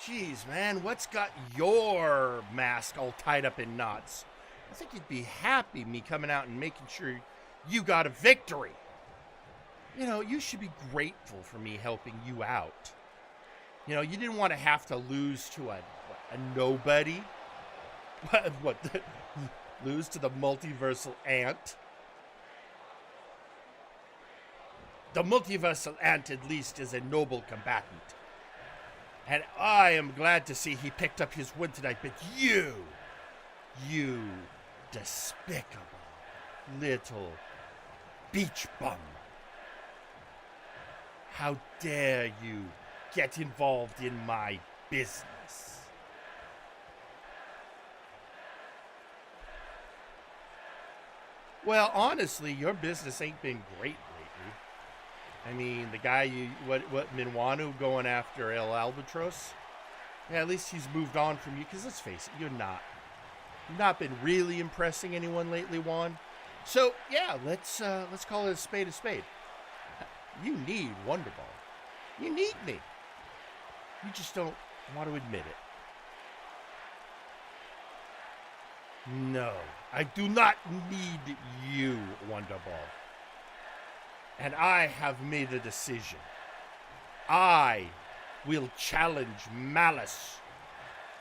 Jeez, man, what's got your mask all tied up in knots? I think you'd be happy me coming out and making sure you got a victory. You know, you should be grateful for me helping you out. You know, you didn't want to have to lose to a nobody. Lose to the multiversal ant? The multiversal ant, at least, is a noble combatant. And I am glad to see he picked up his win tonight, but you despicable little beach bum. How dare you get involved in my business? Well, honestly, your business ain't been great lately. I mean, the guy what Minwanu going after El Albatros? Yeah, at least he's moved on from you, because let's face it, you've not been really impressing anyone lately, Juan. So, yeah, let's call it a spade a spade. You need Wonderball. You need me. You just don't want to admit it. No, I do not need you, Wonderball. And I have made a decision. I will challenge Malice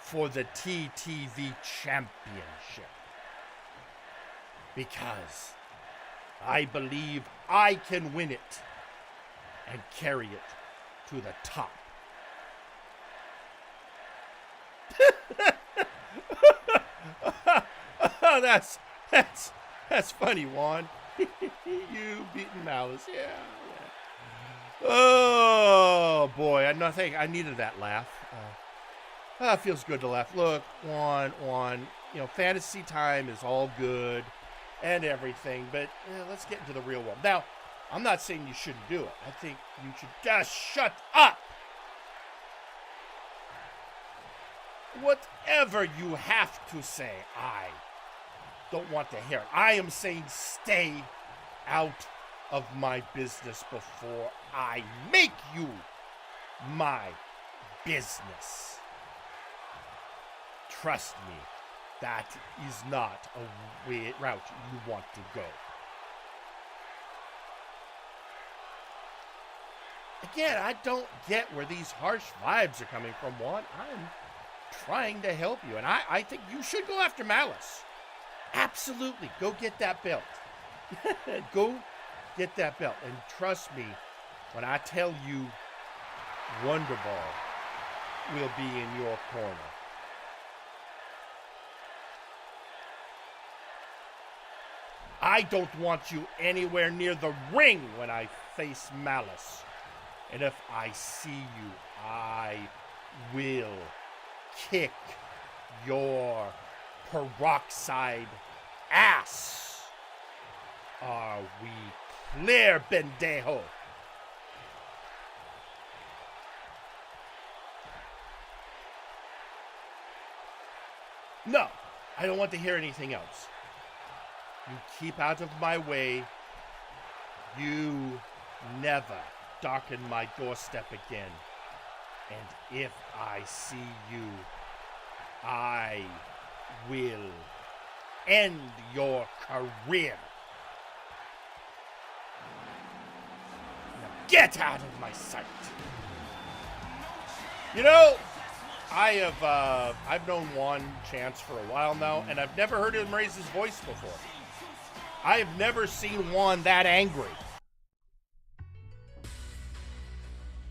for the TTV Championship. Because I believe I can win it and carry it to the top. That's funny, Juan. You beating Malice, yeah. Oh boy, I needed that laugh. It feels good to laugh. Look, Juan, you know, fantasy time is all good and everything, but let's get into the real world. Now, I'm not saying you shouldn't do it. I think you should just shut up. Whatever you have to say, I don't want to hear it. I am saying stay out of my business before I make you my business. Trust me, that is not a route you want to go. Again, I don't get where these harsh vibes are coming from, Juan. I'm trying to help you, and I think you should go after Malice. Absolutely. Go get that belt. Go get that belt. And trust me when I tell you Wonderball will be in your corner. I don't want you anywhere near the ring when I face Malice. And if I see you, I will kick your peroxide ass. Are we clear, pendejo? No, I don't want to hear anything else. You keep out of my way. You never darken my doorstep again. And if I see you, I will end your career. Now get out of my sight. You know, I've known Juan Chance for a while now, and I've never heard him raise his voice before. I have never seen Juan that angry.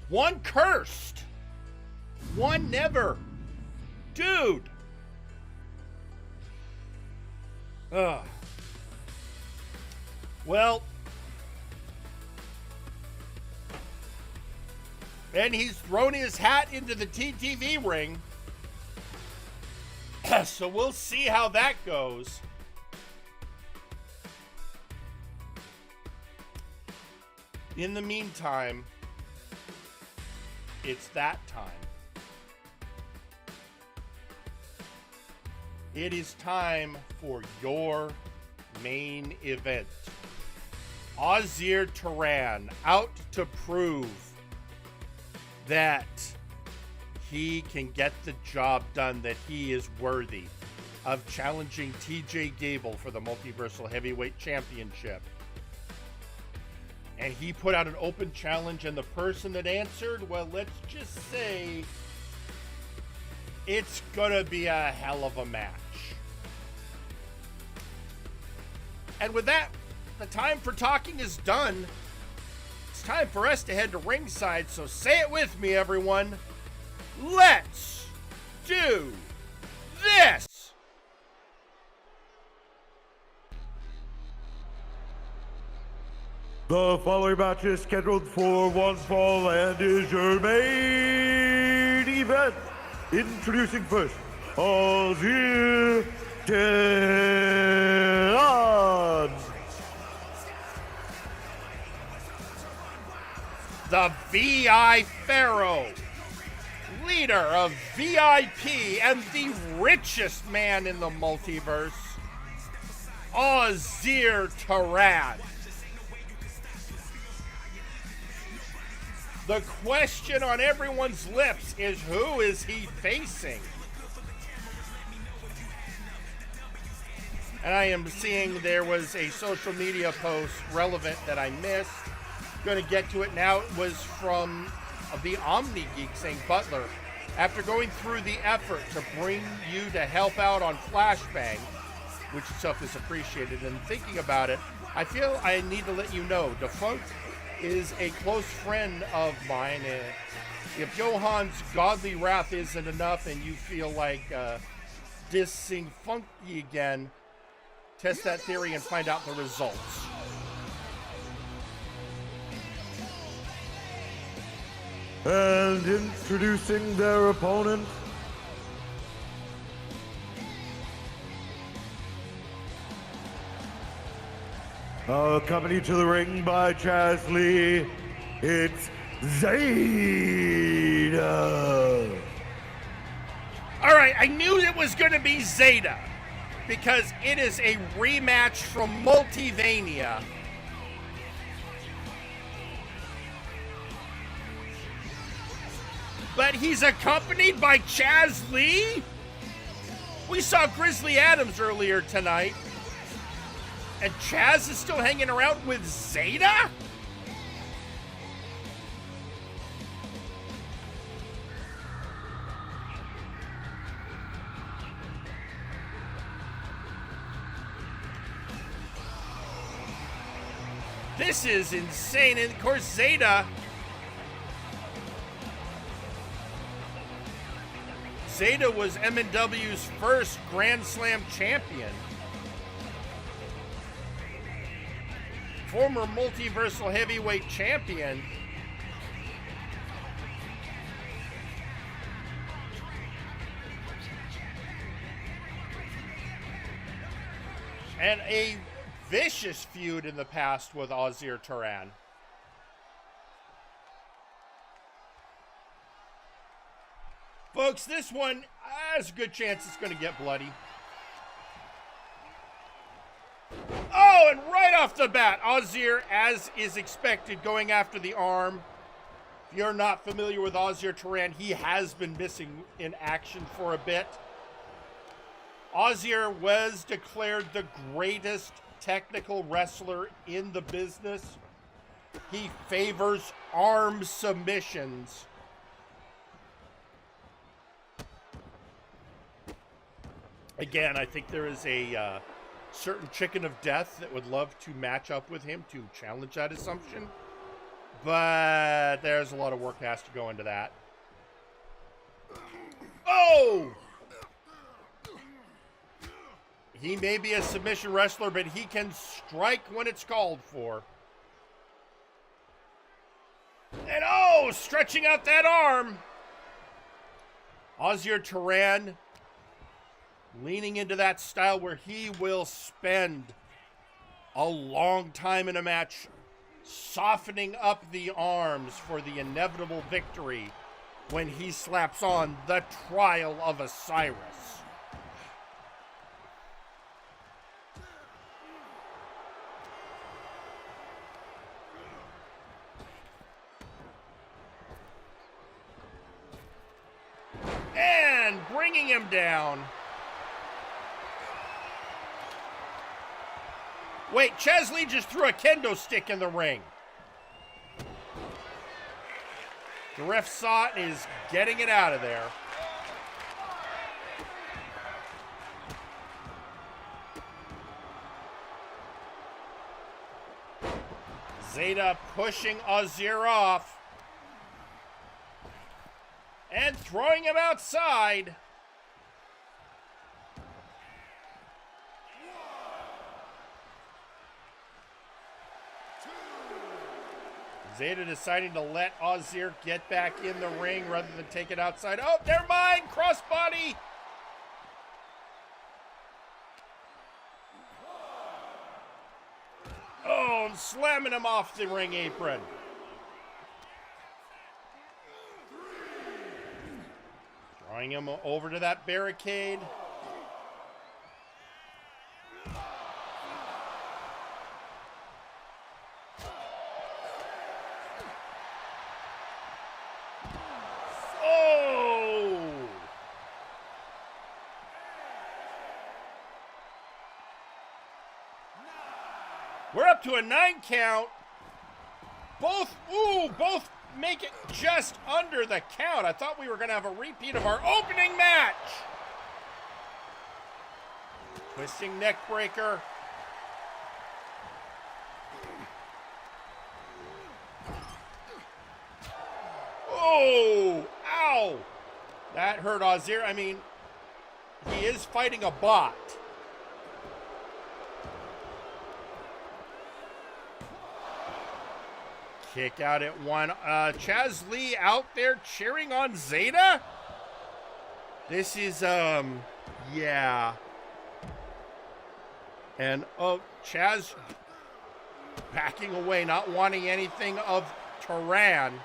Juan cursed. Juan never. Dude. Ugh. Well. And he's thrown his hat into the TTV ring. So we'll see how that goes. In the meantime, it's that time. It is time for your main event. Azir Turan out to prove that he can get the job done, that he is worthy of challenging TJ Gable for the Multiversal Heavyweight Championship. And he put out an open challenge, and the person that answered, well, let's just say it's gonna be a hell of a match. And with that, the time for talking is done. It's time for us to head to ringside, so say it with me, everyone. Let's do this! The following match is scheduled for one fall and is your main event. Introducing first, Ozzy Deon. The VI Pharaoh, leader of VIP and the richest man in the multiverse, Ozzy Tarad. The question on everyone's lips is, who is he facing? And I am seeing there was a social media post relevant that I missed. Going to get to it now. It was from the Omni Geek saying, Butler, after going through the effort to bring you to help out on Flashbang, which itself is appreciated, and thinking about it, I feel I need to let you know, Defunct is a close friend of mine. If Johan's godly wrath isn't enough and you feel like dissing Funky again, test that theory and find out the results. And introducing their opponent, accompanied to the ring by Chaz Lee, it's Zeta. All right, I knew it was going to be Zeta because it is a rematch from Multivania. But he's accompanied by Chaz Lee? We saw Grizzly Adams earlier tonight. And Chaz is still hanging around with Zeta? This is insane. And of course, Zeta was MNW's first Grand Slam champion. Former multiversal heavyweight champion. And a vicious feud in the past with Ozzy Tarad. Folks, this one has a good chance it's going to get bloody. Oh, and right off the bat, Ozzy, as is expected, going after the arm. If you're not familiar with Ozzy Tarad, he has been missing in action for a bit. Ozzy was declared the greatest technical wrestler in the business. He favors arm submissions. Again, I think there is a certain chicken of death that would love to match up with him to challenge that assumption. But there's a lot of work that has to go into that. Oh! He may be a submission wrestler, but he can strike when it's called for. And oh, stretching out that arm. Ozzy Tarad leaning into that style where he will spend a long time in a match softening up the arms for the inevitable victory when he slaps on the Trial of Osiris. And bringing him down. Wait, Chaz Lee just threw a kendo stick in the ring. The ref saw it and is getting it out of there. Zeta pushing Azir off. And throwing him outside. Zeta deciding to let Azir get back in the ring rather than take it outside. Oh, never mind! Crossbody! Oh, slamming him off the ring apron. Drawing him over to that barricade. We're up to a 9 count. Both make it just under the count. I thought we were going to have a repeat of our opening match. Twisting neck breaker. Oh, ow. That hurt Azir. I mean, he is fighting a bot. Kick out at one. Chaz Lee out there cheering on Zeta? This is, yeah. And, Chaz backing away, not wanting anything of Turan.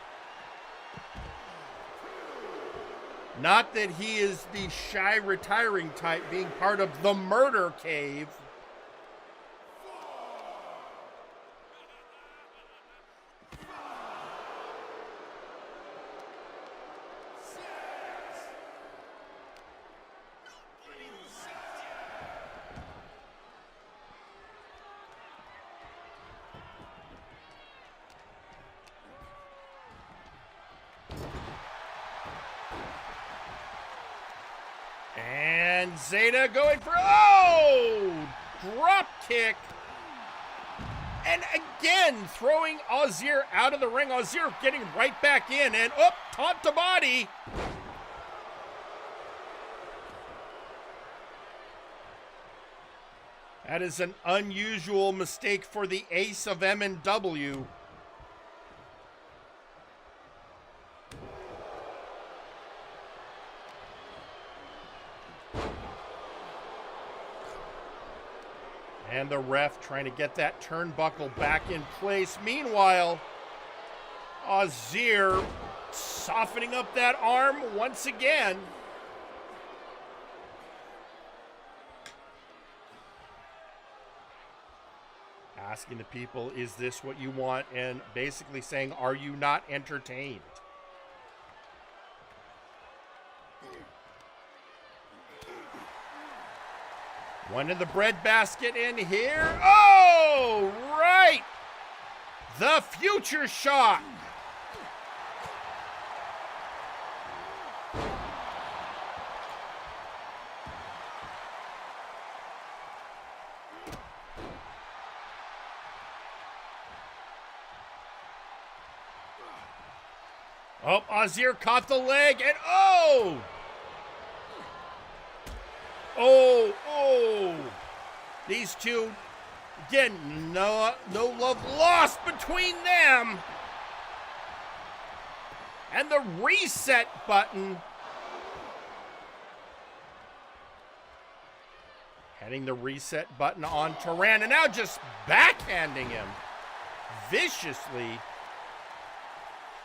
Not that he is the shy retiring type, being part of the murder cave. And Zeta going for, drop kick. And again, throwing Azir out of the ring. Azir getting right back in and taunt to body. That is an unusual mistake for the ace of MNW. And the ref trying to get that turnbuckle back in place. Meanwhile, Azir softening up that arm once again. Asking the people, is this what you want? And basically saying, are you not entertained? One in the breadbasket in here. Oh, right. The future shot. Oh, Azir caught the leg and these two, again, no love lost between them. And the reset button. Hitting the reset button on Turan and now just backhanding him viciously.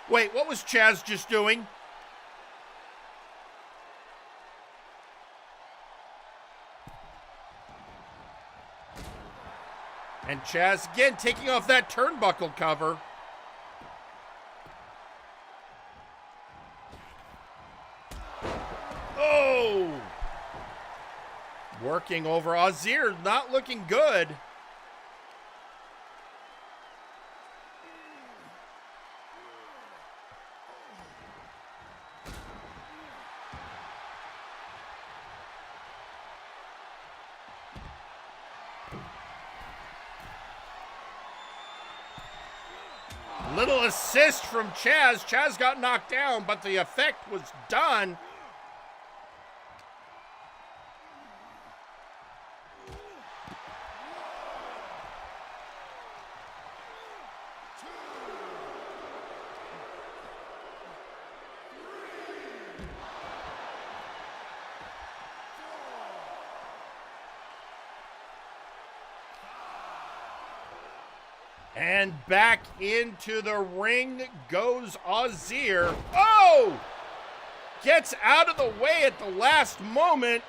Wait, what was Chaz just doing? And Chaz again taking off that turnbuckle cover. Oh! Working over Azir, not looking good. Little assist from Chaz. Chaz got knocked down, but the effect was done. And back into the ring goes Azir. Oh! Gets out of the way at the last moment.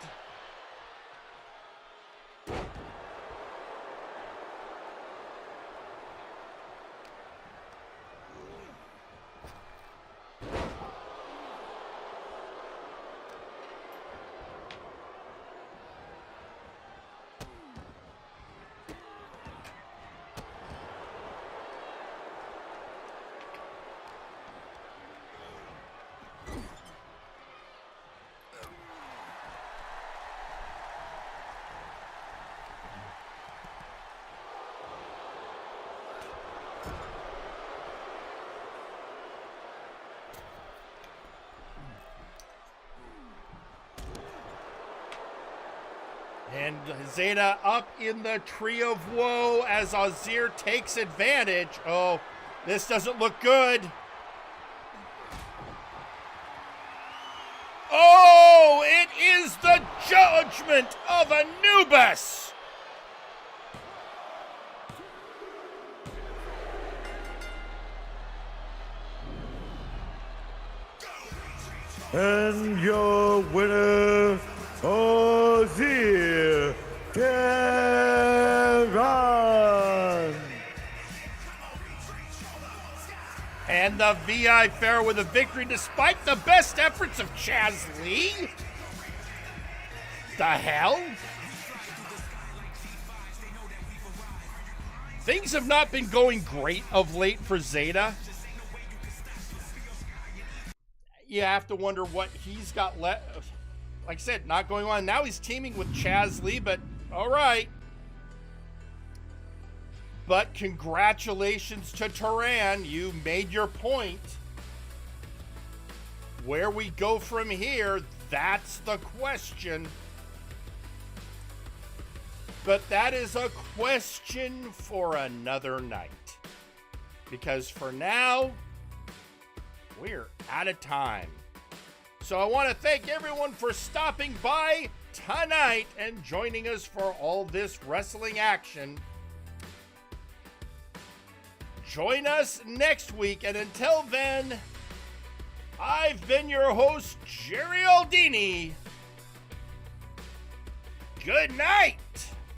And Zeta up in the Tree of Woe as Azir takes advantage. Oh, this doesn't look good. Oh, it is the judgment of Anubis. And your winner, Azir Kevin. And the VI Fair with a victory despite the best efforts of Chaz Lee. The hell? Things have not been going great of late for Zeta. You have to wonder what he's got left. Like I said, not going on. Now he's teaming with Chaz Lee, but all right. But congratulations to Turan. You made your point. Where we go from here, that's the question. But that is a question for another night. Because for now, we're out of time. So I want to thank everyone for stopping by tonight and joining us for all this wrestling action. Join us next week, and until then, I've been your host, Jerry Aldini. Good night.